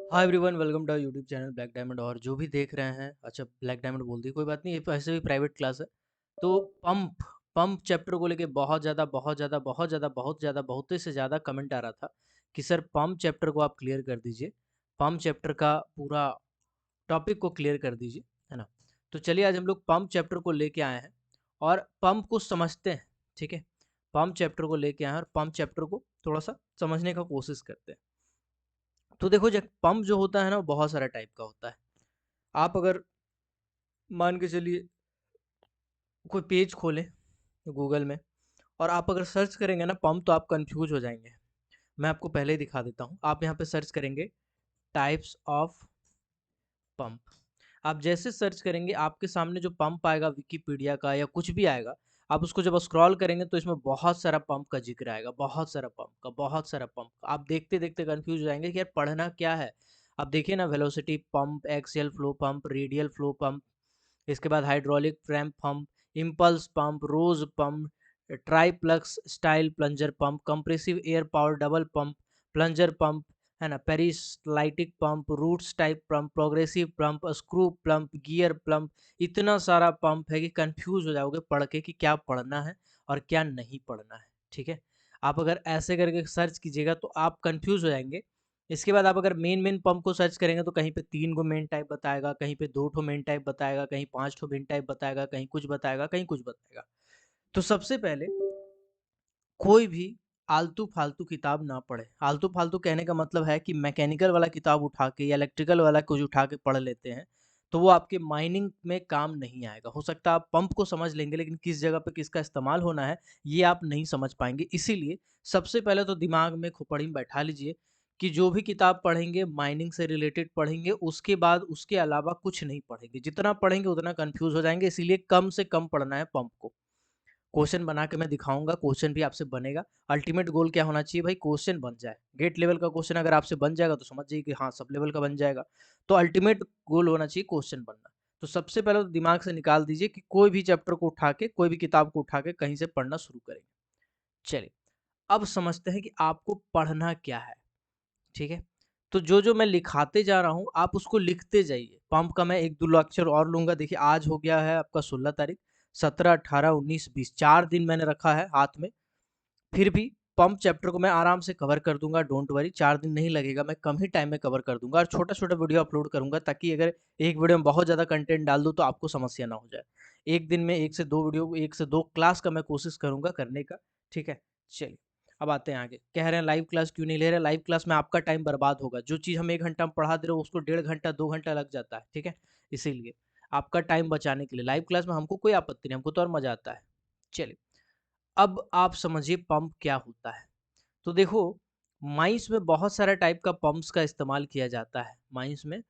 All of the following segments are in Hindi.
Hi everyone, welcome to YouTube channel Black Diamond. और जो भी देख रहे हैं, अच्छा ब्लैक डायमंड बोल दी, कोई बात नहीं, ये तो ऐसे भी प्राइवेट क्लास है। तो पंप पंप चैप्टर को लेके बहुत से ज़्यादा कमेंट आ रहा था कि सर पंप चैप्टर को आप क्लियर कर दीजिए, पंप चैप्टर का पूरा टॉपिक को क्लियर कर दीजिए, है ना। तो चलिए आज हम लोग पंप चैप्टर को लेके आए हैं और पंप को समझते हैं। ठीक है, पंप चैप्टर को लेके आए हैं और पंप चैप्टर को थोड़ा सा समझने का कोशिश करते हैं। तो देखो, जब पंप जो होता है ना, वो बहुत सारा टाइप का होता है। आप अगर मान के चलिए कोई पेज खोलें गूगल में और आप अगर सर्च करेंगे ना पंप, तो आप कंफ्यूज हो जाएंगे। मैं आपको पहले ही दिखा देता हूँ। आप यहाँ पे सर्च करेंगे टाइप्स ऑफ पंप। आप जैसे सर्च करेंगे आपके सामने जो पंप आएगा विकिपीडिया का या कुछ भी आएगा, आप उसको जब स्क्रॉल करेंगे तो इसमें बहुत सारा पंप का जिक्र आएगा, बहुत सारा पंप का। आप देखते देखते कंफ्यूज हो जाएंगे कि यार पढ़ना क्या है। आप देखिए ना, velocity pump, axial flow pump, radial flow pump, इसके बाद hydraulic frame pump, impulse pump, rose pump, triplex style plunger pump, compressive air power double pump, plunger pump, है ना, peristaltic pump, roots type pump, progressive pump, screw pump, gear pump. इतना सारा पंप है कि कंफ्यूज हो जाओगे पढ़ के कि क्या पढ़ना है और क्या नहीं पढ़ना है। ठीक है, आप अगर ऐसे करके सर्च कीजिएगा तो आप कंफ्यूज हो जाएंगे। इसके बाद आप अगर मेन मेन पंप को सर्च करेंगे तो कहीं पे 3 गो मेन टाइप बताएगा, कहीं पे 2 ठो मेन टाइप बताएगा, कहीं 5 ठो मेन टाइप बताएगा, कहीं कुछ बताएगा, कहीं कुछ बताएगा। तो सबसे पहले कोई भी आलतू फालतू किताब ना पढ़े। आलतू फालतू कहने का मतलब है कि मैकेनिकल वाला किताब उठा के या इलेक्ट्रिकल वाला कुछ उठा के पढ़ लेते हैं तो वो आपके माइनिंग में काम नहीं आएगा। हो सकता है आप पंप को समझ लेंगे लेकिन किस जगह पे किसका इस्तेमाल होना है ये आप नहीं समझ पाएंगे। इसीलिए सबसे पहले तो दिमाग में खोपड़ी में बैठा लीजिए कि जो भी किताब पढ़ेंगे माइनिंग से रिलेटेड पढ़ेंगे, उसके बाद उसके अलावा कुछ नहीं पढ़ेंगे। जितना पढ़ेंगे उतना कंफ्यूज हो जाएंगे, इसीलिए कम से कम पढ़ना है पंप को। क्वेश्चन बना के मैं दिखाऊंगा, क्वेश्चन भी आपसे बनेगा। अल्टीमेट गोल क्या होना चाहिए भाई? क्वेश्चन बन जाए। गेट लेवल का क्वेश्चन अगर आपसे बन जाएगा तो समझ जाइए कि हाँ सब लेवल का बन जाएगा। तो अल्टीमेट गोल होना चाहिए क्वेश्चन बनना। तो सबसे पहले तो दिमाग से निकाल दीजिए कि कोई भी चैप्टर को उठा के, कोई भी किताब को उठा के कहीं से पढ़ना शुरू करेंगे। चलिए, अब समझते हैं कि आपको पढ़ना क्या है। ठीक है, तो जो जो मैं लिखाते जा रहा हूँ आप उसको लिखते जाइए। पंप का मैं एक दो अक्षर और लूंगा। देखिए आज हो गया है आपका 16 तारीख, 17, 18, 19, 20, 4 दिन मैंने रखा है हाथ में। फिर भी पंप चैप्टर को मैं आराम से कवर कर दूंगा, डोंट वरी। 4 दिन नहीं लगेगा, मैं कम ही टाइम में कवर कर दूंगा और छोटा छोटा वीडियो अपलोड करूंगा ताकि अगर एक वीडियो में बहुत ज़्यादा कंटेंट डाल दूँ तो आपको समस्या ना हो जाए। एक दिन में 1 से 2 वीडियो, 1 से 2 क्लास का मैं कोशिश करूंगा करने का। ठीक है, चलिए अब आते हैं आगे। कह रहे हैं लाइव क्लास क्यों नहीं ले रहे? लाइव क्लास में आपका टाइम बर्बाद होगा। जो चीज़ हम 1 घंटा में पढ़ा दे रहे हो उसको 1.5 घंटा 2 घंटा लग जाता है। ठीक है, इसीलिए आपका टाइम बचाने के लिए लाइव क्लास में हमको कोई आपत्ति नहीं, हमको तो और मजा आता है। चलिए, अब आप समझिए पंप क्या होता है। तो देखो, माइंस में बहुत सारा टाइप का पंप्स का इस्तेमाल किया जाता है। माइंस में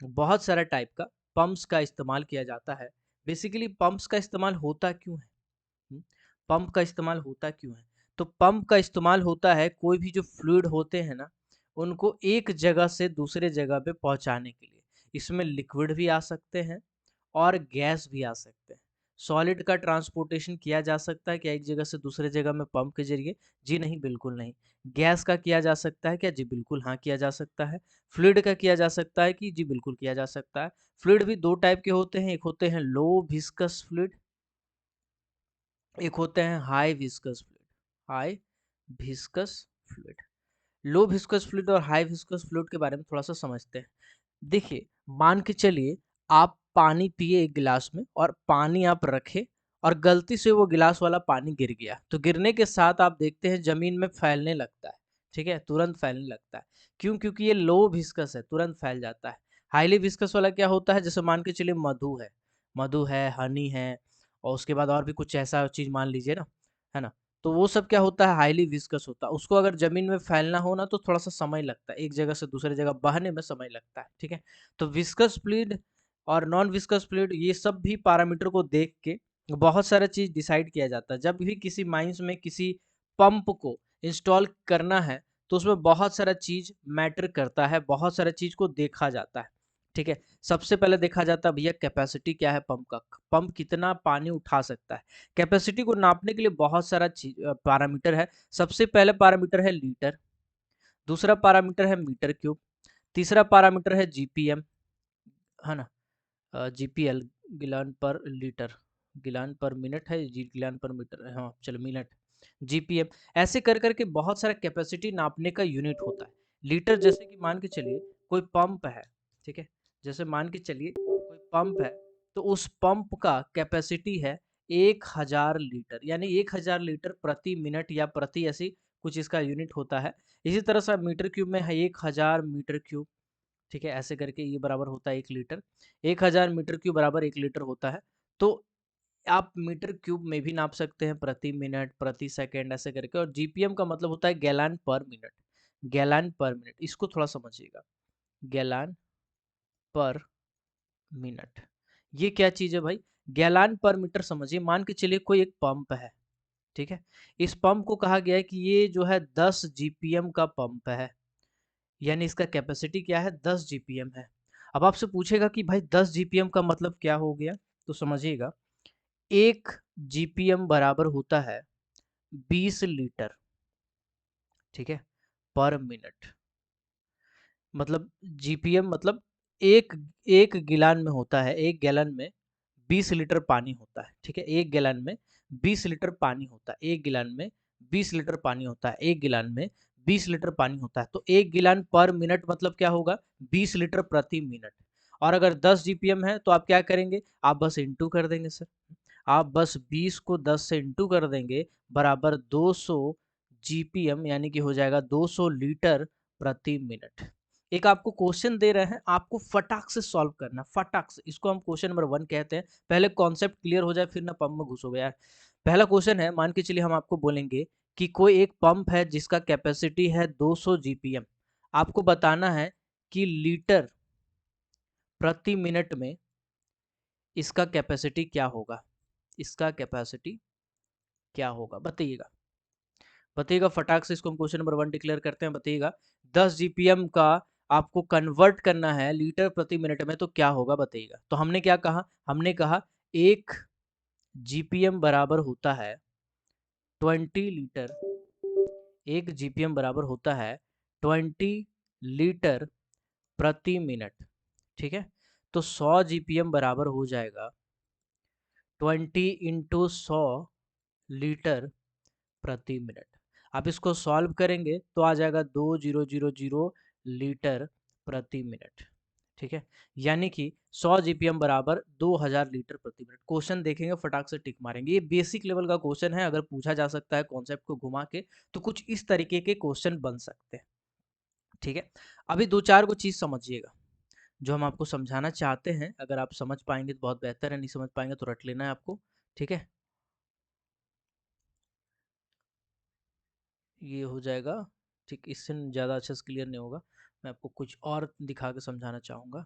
बहुत सारा टाइप का पंप्स का इस्तेमाल किया जाता है। बेसिकली पंप्स का इस्तेमाल होता क्यों है? पंप का इस्तेमाल होता क्यों है? तो पंप का इस्तेमाल होता है कोई भी जो फ्लूइड होते हैं ना, उनको एक जगह से दूसरे जगह पे पहुंचाने के लिए। इसमें लिक्विड भी आ सकते हैं और गैस भी आ सकते हैं। सॉलिड का ट्रांसपोर्टेशन किया जा सकता है क्या एक जगह से दूसरे जगह में पंप के जरिए? जी नहीं, बिल्कुल नहीं। गैस का किया जा सकता है क्या? जी बिल्कुल हाँ, किया जा सकता है। फ्लूइड का किया जा सकता है कि? जी बिल्कुल किया जा सकता है। फ्लूइड भी 2 टाइप के होते हैं, एक होते हैं लो विस्कस फ्लूइड, एक होते हैं high viscous fluid. High viscous fluid, low viscous fluid और हाई विस्कस फ्लूइड के बारे में थोड़ा सा समझते हैं। देखिए, मान के चलिए आप पानी पिए एक गिलास में और पानी आप रखे और गलती से वो गिलास वाला पानी गिर गया, तो गिरने के साथ आप देखते हैं जमीन में फैलने लगता है। ठीक है, तुरंत फैलने लगता है। क्यों? क्योंकि ये लो विस्कस है, तुरंत फैल जाता है। हाईली विस्कस वाला क्या होता है? जैसे मान के चलिए मधु है, मधु है, हनी है, और उसके बाद और भी कुछ ऐसा चीज मान लीजिए ना, है ना। तो वो सब क्या होता है? हाईली विस्कस होता है। उसको अगर जमीन में फैलना हो ना तो थोड़ा सा समय लगता है, एक जगह से दूसरे जगह बहने में समय लगता है। ठीक है, तो विस्कस फ्लूइड और नॉन विस्कस फ्लूइड ये सब भी पैरामीटर को देख के बहुत सारा चीज डिसाइड किया जाता है। जब भी किसी माइंस में किसी पंप को इंस्टॉल करना है तो उसमें बहुत सारा चीज मैटर करता है, बहुत सारा चीज को देखा जाता है। ठीक है, सबसे पहले देखा जाता है भैया कैपेसिटी क्या है पंप का, पंप कितना पानी उठा सकता है। कैपेसिटी को नापने के लिए बहुत सारा पैरामीटर है। सबसे पहले पैरामीटर है लीटर, दूसरा पैरामीटर है मीटर क्यूब, तीसरा पैरामीटर है जीपीएम, है ना, जीपीएल, गिलान पर लीटर, गिलान पर मिनट है, जी गिलान पर मीटर है, हाँ चलो मिनट, जीपीएम। ऐसे कर करके बहुत सारा कैपेसिटी नापने का यूनिट होता है। लीटर जैसे कि मान के चलिए कोई पंप है, ठीक है, जैसे मान के चलिए कोई पंप है, तो उस पंप का कैपेसिटी है 1000 लीटर, यानी 1000 लीटर प्रति मिनट या प्रति, ऐसी कुछ इसका यूनिट होता है। इसी तरह से मीटर क्यूब में है 1000 मीटर क्यूब, ठीक है, ऐसे करके ये बराबर होता है 1 लीटर। 1000 मीटर क्यूब बराबर 1 लीटर होता है। तो आप मीटर क्यूब में भी नाप सकते हैं, प्रति मिनट, प्रति सेकंड, ऐसे करके। और जीपीएम का मतलब होता है गैलन पर मिनट, गैलन पर मिनट, इसको थोड़ा समझिएगा, गैलन पर मिनट, ये क्या चीज है भाई? गैलन पर मीटर समझिए, मान के चलिए कोई एक पंप है, ठीक है, इस पंप को कहा गया है कि ये जो है 10 जीपीएम का पंप है, यानी इसका कैपेसिटी क्या है, 10 जीपीएम है। अब आपसे पूछेगा कि भाई 10 जीपीएम का मतलब क्या हो गया, तो समझिएगा, 1 जीपीएम बराबर होता है 20 लीटर, ठीक है, पर मिनट। मतलब जीपीएम मतलब एक एक गिलान में होता है, एक गैलन में 20 लीटर पानी होता है, ठीक है, एक गैलन में 20 लीटर पानी होता है, एक गिलान में 20 लीटर पानी होता है, एक गिलान में 20 लीटर पानी होता है। तो एक गिलान पर मिनट मतलब क्या होगा, 20 लीटर प्रति मिनट। और अगर 10 जीपीएम है तो आप क्या करेंगे, आप बस इंटू कर देंगे सर, आप बस 20 को 10 से इंटू कर देंगे, बराबर 200 जीपीएम, यानी कि हो जाएगा 200 लीटर प्रति मिनट। एक आपको क्वेश्चन दे रहे हैं, आपको फटाक से सॉल्व करना, फटाक से, इसको हम क्वेश्चन नंबर 1 कहते हैं। पहले कॉन्सेप्ट क्लियर हो जाए, फिर ना पंप में घुसोगे यार। पहला क्वेश्चन है, मान के चलिए हम आपको बोलेंगे कि कोई एक पंप है जिसका कैपेसिटी है 200 जीपीएम। आपको बताना है कि लीटर प्रति मिनट में इसका कैपेसिटी क्या होगा, इसका कैपेसिटी क्या होगा, बताइएगा, बताइएगा फटाक से। इसको हम क्वेश्चन नंबर 1 डिक्लेयर करते हैं, बताइएगा। 10 जीपीएम का आपको कन्वर्ट करना है लीटर प्रति मिनट में, तो क्या होगा बताइएगा। तो हमने क्या कहा, हमने कहा 1 जीपीएम बराबर होता है 20 लीटर, 1 जीपीएम बराबर होता है 20 लीटर प्रति मिनट, ठीक है। तो 100 जीपीएम बराबर हो जाएगा 20 इंटू 100 लीटर प्रति मिनट। आप इसको सॉल्व करेंगे तो आ जाएगा 2000 लीटर प्रति मिनट, ठीक है, यानी कि 100 जीपीएम बराबर 2000 लीटर प्रति मिनट। क्वेश्चन देखेंगे, फटाक से टिक मारेंगे। ये बेसिक लेवल का क्वेश्चन है, अगर पूछा जा सकता है कॉन्सेप्ट को घुमा के, तो कुछ इस तरीके के क्वेश्चन बन सकते हैं, ठीक है। अभी 2-4 को चीज समझिएगा जो हम आपको समझाना चाहते हैं। अगर आप समझ पाएंगे तो बहुत बेहतर है, नहीं समझ पाएंगे तो रट लेना है आपको, ठीक है। ये हो जाएगा, ठीक, इससे ज़्यादा अच्छे से क्लियर नहीं होगा, मैं आपको कुछ और दिखा के समझाना चाहूँगा।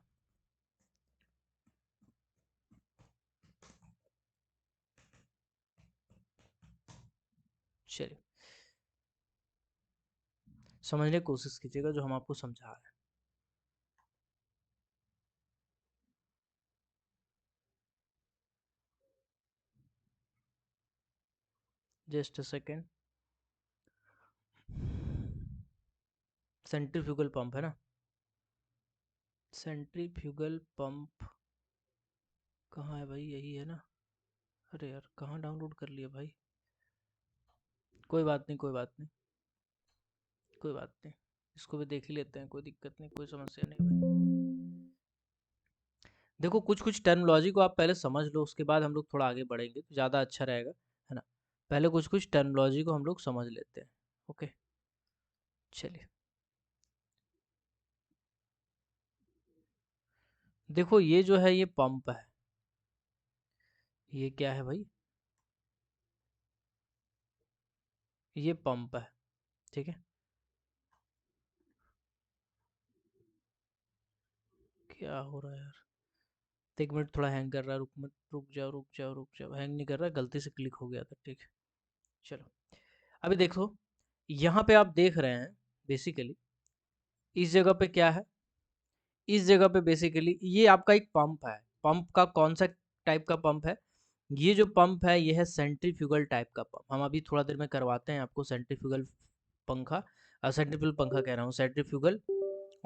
चलिए समझने की कोशिश कीजिएगा जो हम आपको समझा रहे हैं। Just a second. Centrifugal pump है ना, सेंट्रीफ्यूगल पंप कहाँ है भाई, यही है ना। अरे यार कहाँ डाउनलोड कर लिया भाई, कोई बात नहीं, कोई बात नहीं, कोई बात नहीं, इसको भी देख ही लेते हैं, कोई दिक्कत नहीं, कोई समस्या नहीं भाई। देखो कुछ कुछ टर्मिनोलॉजी को आप पहले समझ लो, उसके बाद हम लोग थोड़ा आगे बढ़ेंगे तो ज़्यादा अच्छा रहेगा, है ना। पहले कुछ कुछ टर्मिनोलॉजी को हम लोग समझ लेते हैं, ओके। चलिए देखो, ये जो है ये पंप है, ये क्या है भाई, ये पंप है, ठीक है। क्या हो रहा है यार, एक मिनट, थोड़ा हैंग कर रहा है, रुक मत, रुक जाओ रुक जाओ रुक जाओ, हैंग नहीं कर रहा, गलती से क्लिक हो गया था, ठीक है। चलो अभी देखो, यहाँ पे आप देख रहे हैं बेसिकली, इस जगह पे क्या है, इस जगह पे बेसिकली ये आपका एक पंप है। पंप का कौन सा टाइप का पंप है, ये जो पंप है ये है सेंट्रीफ्यूगल टाइप का पंप। हम अभी थोड़ा देर में करवाते हैं आपको सेंट्रीफ्यूगल पंखा, सेंट्रीफ्यूगल पंखा कह रहा हूँ, सेंट्रीफ्यूगल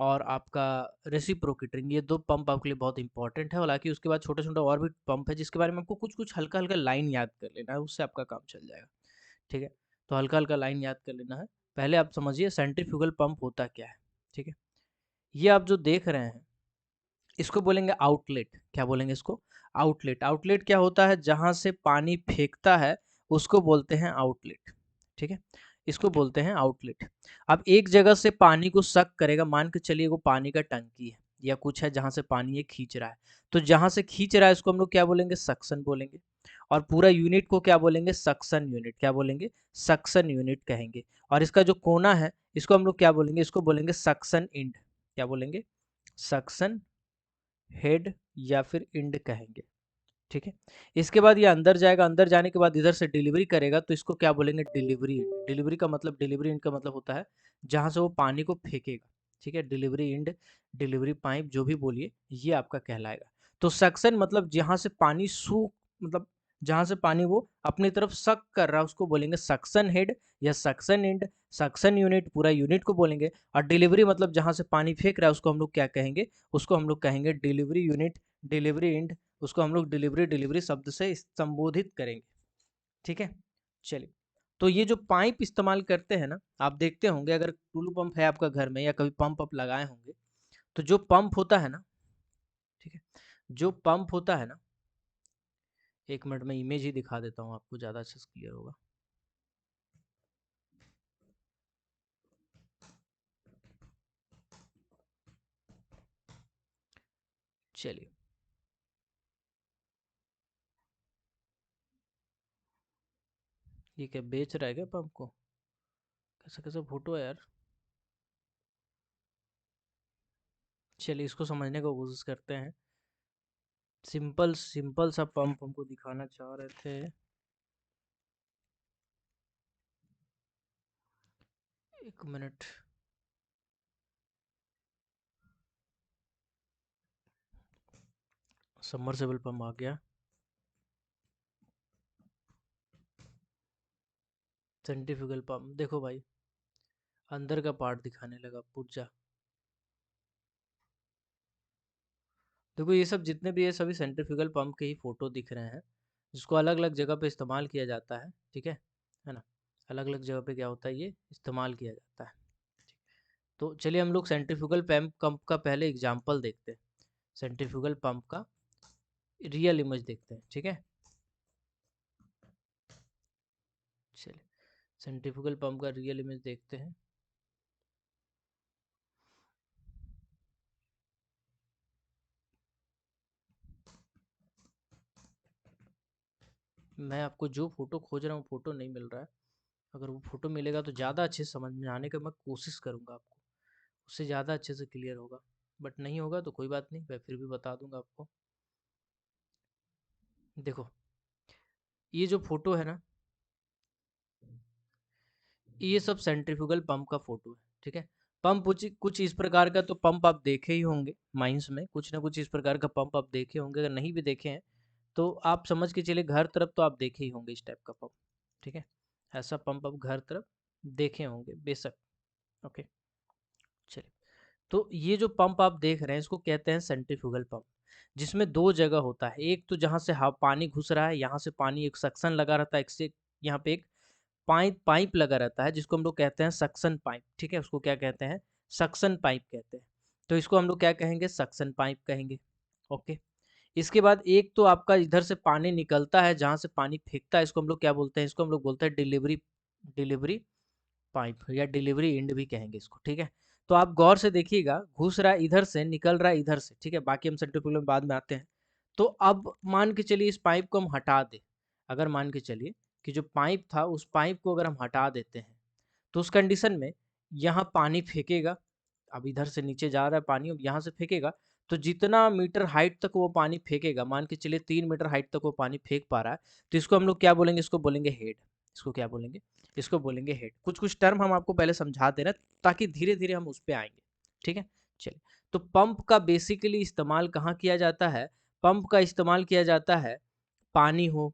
और आपका रेसिप्रोकेटिंग, ये 2 पंप आपके लिए बहुत इंपॉर्टेंट है। हालाँकि उसके बाद छोटा-छोटा और भी पंप है जिसके बारे में आपको कुछ-कुछ हल्का-हल्का लाइन याद कर लेना है, उससे आपका काम चल जाएगा, ठीक है? तो हल्का-हल्का लाइन याद कर लेना है। पहले आप समझिए सेंट्रीफ्यूगल पंप होता क्या है, ठीक है? ये आप जो देख रहे हैं, इसको बोलेंगे आउटलेट। क्या बोलेंगे इसको? आउटलेट। आउटलेट क्या होता है? जहाँ से पानी फेंकता है, उसको बोलते हैं आउटलेट, ठीक है? इसको बोलते हैं आउटलेट। अब एक जगह से पानी को सक करेगा, मान के चलिए वो पानी का टंकी है या कुछ है जहाँ से पानी ये खींच रहा है। तो जहाँ से खींच रहा है इसको हम लोग क्या बोलेंगे? सक्शन बोलेंगे। और पूरा यूनिट को क्या बोलेंगे? Suction unit. क्या बोलेंगे? सक्शन यूनिट कहेंगे। और इसका जो कोना है, इसको हम लोग क्या बोलेंगे? इसको बोलेंगे सक्शन एंड। क्या बोलेंगे? सक्शन हेड या फिर एंड कहेंगे, ठीक है? इसके बाद ये अंदर जाएगा, अंदर जाने के बाद इधर से डिलीवरी करेगा, तो इसको क्या बोलेंगे? Delivery and. डिलीवरी का मतलब, डिलीवरी एंड का मतलब होता है जहाँ से वो पानी को फेंकेगा, ठीक है? डिलीवरी एंड, डिलीवरी पाइप, जो भी बोलिए, ये आपका कहलाएगा। तो सक्शन मतलब जहाँ से पानी मतलब जहाँ से पानी वो अपनी तरफ सक कर रहा है, उसको बोलेंगे सक्शन हेड या सक्शन एंड। सक्शन यूनिट, पूरा यूनिट को बोलेंगे। और डिलीवरी मतलब जहाँ से पानी फेंक रहा है, उसको हम लोग क्या कहेंगे? उसको हम लोग कहेंगे डिलीवरी यूनिट, डिलीवरी एंड। उसको हम लोग डिलीवरी डिलीवरी शब्द से संबोधित करेंगे, ठीक है? चलिए, तो ये जो पाइप इस्तेमाल करते हैं ना, आप देखते होंगे अगर टुलू पंप है आपका घर में या कभी पंप अप लगाए होंगे, तो जो पंप होता है ना, ठीक है, जो पंप होता है ना, एक मिनट में इमेज ही दिखा देता हूँ आपको, ज़्यादा अच्छे से क्लियर होगा। चलिए, ये क्या बेच रहा है क्या पंप को? कैसा कैसा फोटो है यार। चलिए, इसको समझने की कोशिश करते हैं। सिंपल सिंपल सा पंप हमको दिखाना चाह रहे थे। एक मिनट, सबमर्सिबल पंप आ गया। सेंट्रीफ्यूगल पंप देखो भाई, अंदर का पार्ट दिखाने लगा, पुर्जा। देखो ये सब जितने भी है सभी सेंट्रीफ्यूगल पंप के ही फोटो दिख रहे हैं, जिसको अलग अलग जगह पे इस्तेमाल किया जाता है, ठीक है ना? अलग अलग जगह पे क्या होता है, ये इस्तेमाल किया जाता है। तो चलिए हम लोग सेंट्रीफ्यूगल पंप का पहले एग्जाम्पल देखते हैं। सेंट्रीफ्यूगल पंप का रियल इमेज देखते हैं, ठीक है? चलिए, सेंट्रीफ्यूगल पंप का रियल इमेज देखते हैं। मैं आपको जो फोटो खोज रहा हूँ फोटो नहीं मिल रहा है। अगर वो फोटो मिलेगा तो ज़्यादा अच्छे से समझ में आने का मैं कोशिश करूँगा आपको, उससे ज़्यादा अच्छे से क्लियर होगा। बट नहीं होगा तो कोई बात नहीं, मैं फिर भी बता दूंगा आपको। देखो, ये जो फोटो है ना, ये सब सेंट्रीफ्यूगल पंप का फोटो है, ठीक है? पंप कुछ कुछ इस प्रकार का तो पंप आप देखे ही होंगे माइंस में, कुछ ना कुछ इस प्रकार का पंप आप देखे होंगे। अगर नहीं भी देखे हैं तो आप समझ के चलिए घर तरफ तो आप देखे ही होंगे इस टाइप का पंप, ठीक है? ऐसा पंप आप घर तरफ देखे होंगे बेशक। ओके, चलिए, तो ये जो पंप आप देख रहे हैं इसको कहते हैं सेंट्रीफ्यूगल पंप, जिसमें दो जगह होता है। एक तो जहाँ से पानी घुस रहा है, यहाँ से पानी एक सक्शन लगा रहता है, एक से यहाँ पे एक पाइप पाइप लगा रहता है जिसको हम लोग कहते हैं सक्शन पाइप, ठीक है? उसको क्या कहते हैं? सक्शन पाइप कहते हैं। तो इसको हम लोग क्या कहेंगे? सक्शन पाइप कहेंगे। ओके, इसके बाद एक तो आपका इधर से पानी निकलता है, जहाँ से पानी फेंकता है, इसको हम लोग क्या बोलते हैं? इसको हम लोग बोलते हैं डिलीवरी डिलीवरी पाइप या डिलीवरी एंड भी कहेंगे इसको, ठीक है? तो आप गौर से देखिएगा, घुस रहा है इधर से, निकल रहा है इधर से, ठीक है? बाकी हम सेंट्रीफ्यूगल में बाद में आते हैं। तो अब मान के चलिए इस पाइप को हम हटा दें। अगर मान के चलिए कि जो पाइप था उस पाइप को अगर हम हटा देते हैं, तो उस कंडीशन में यहाँ पानी फेंकेगा। अब इधर से नीचे जा रहा है पानी, अब यहाँ से फेंकेगा, तो जितना मीटर हाइट तक वो पानी फेंकेगा, मान के चलिए 3 मीटर हाइट तक वो पानी फेंक पा रहा है, तो इसको हम लोग क्या बोलेंगे? इसको बोलेंगे हेड। इसको क्या बोलेंगे? इसको बोलेंगे हेड। कुछ कुछ टर्म हम आपको पहले समझा दे रहे हैं ताकि धीरे धीरे हम उस पर आएंगे, ठीक है? चलिए, तो पंप का बेसिकली इस्तेमाल कहाँ किया जाता है? पंप का इस्तेमाल किया जाता है पानी हो,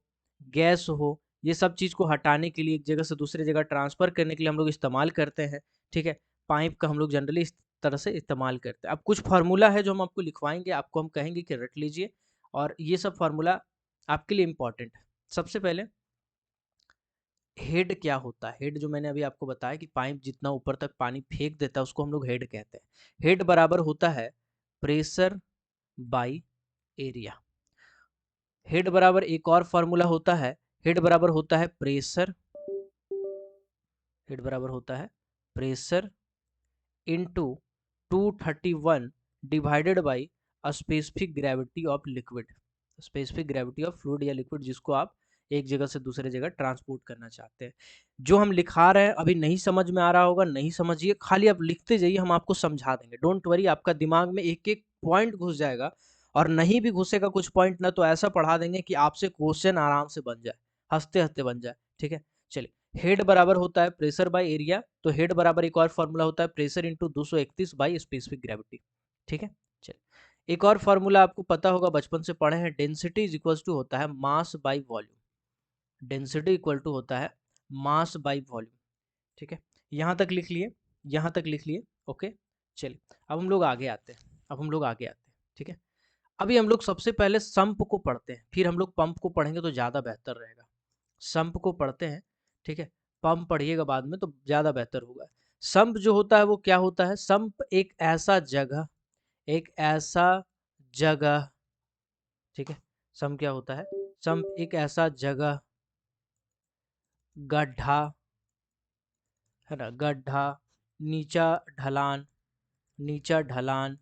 गैस हो, ये सब चीज़ को हटाने के लिए, एक जगह से दूसरी जगह ट्रांसफ़र करने के लिए हम लोग इस्तेमाल करते हैं, ठीक है? पाइप का हम लोग जनरली तरह से इस्तेमाल करते हैं। अब कुछ फार्मूला है जो हम आपको लिखवाएंगे, आपको हम कहेंगे कि रट लीजिए, और ये सब फार्मूला आपके लिए इम्पोर्टेंट है। सबसे पहले हेड क्या होता है? हेड जो मैंने अभी आपको बताया कि पाइप जितना ऊपर तक पानी फेंक देता है उसको हम लोग हेड कहते हैं। हेड बराबर होता है प्रेशर बाई एरिया। हेड बराबर एक और फॉर्मूला होता है, हेड बराबर होता है प्रेशर, हेड बराबर होता है pressure into 231 divided by specific gravity of liquid, specific gravity of fluid या लिक्विड जिसको आप एक जगह से दूसरे जगह ट्रांसपोर्ट करना चाहते हैं। जो हम लिखा रहे हैं अभी नहीं समझ में आ रहा होगा, नहीं समझिए, खाली आप लिखते जाइए, हम आपको समझा देंगे। डोंट वरी, आपका दिमाग में एक एक पॉइंट घुस जाएगा, और नहीं भी घुसेगा कुछ पॉइंट ना तो ऐसा पढ़ा देंगे कि आपसे क्वेश्चन आराम से बन जाए, हंसते हंसते बन जाए। ठीक है, चलिए। हेड बराबर होता है प्रेशर बाय एरिया, तो हेड बराबर एक और फॉर्मूला होता है pressure into 231 by specific gravity. ठीक है, चलिए। एक और फॉर्मूला आपको पता होगा, बचपन से पढ़े हैं, डेंसिटी इज इक्वल टू होता है mass by volume. Density equal to होता है मास बाई वॉल्यूम। ठीक है, यहाँ तक लिख लिए, यहाँ तक लिख लिए। ओके, चलिए अब हम लोग आगे आते हैं, अब हम लोग आगे आते हैं। ठीक है, अभी हम लोग सबसे पहले संप को पढ़ते हैं, फिर हम लोग पंप को पढ़ेंगे तो ज़्यादा बेहतर रहेगा। संप को पढ़ते हैं, ठीक है, पंप पढ़िएगा बाद में तो ज़्यादा बेहतर होगा। संप जो होता है वो क्या होता है? संप एक ऐसा जगह, एक ऐसा जगह, ठीक है, संप क्या होता है? संप एक ऐसा जगह, गड्ढा, है ना, गड्ढा, नीचा ढलान, नीचा ढलान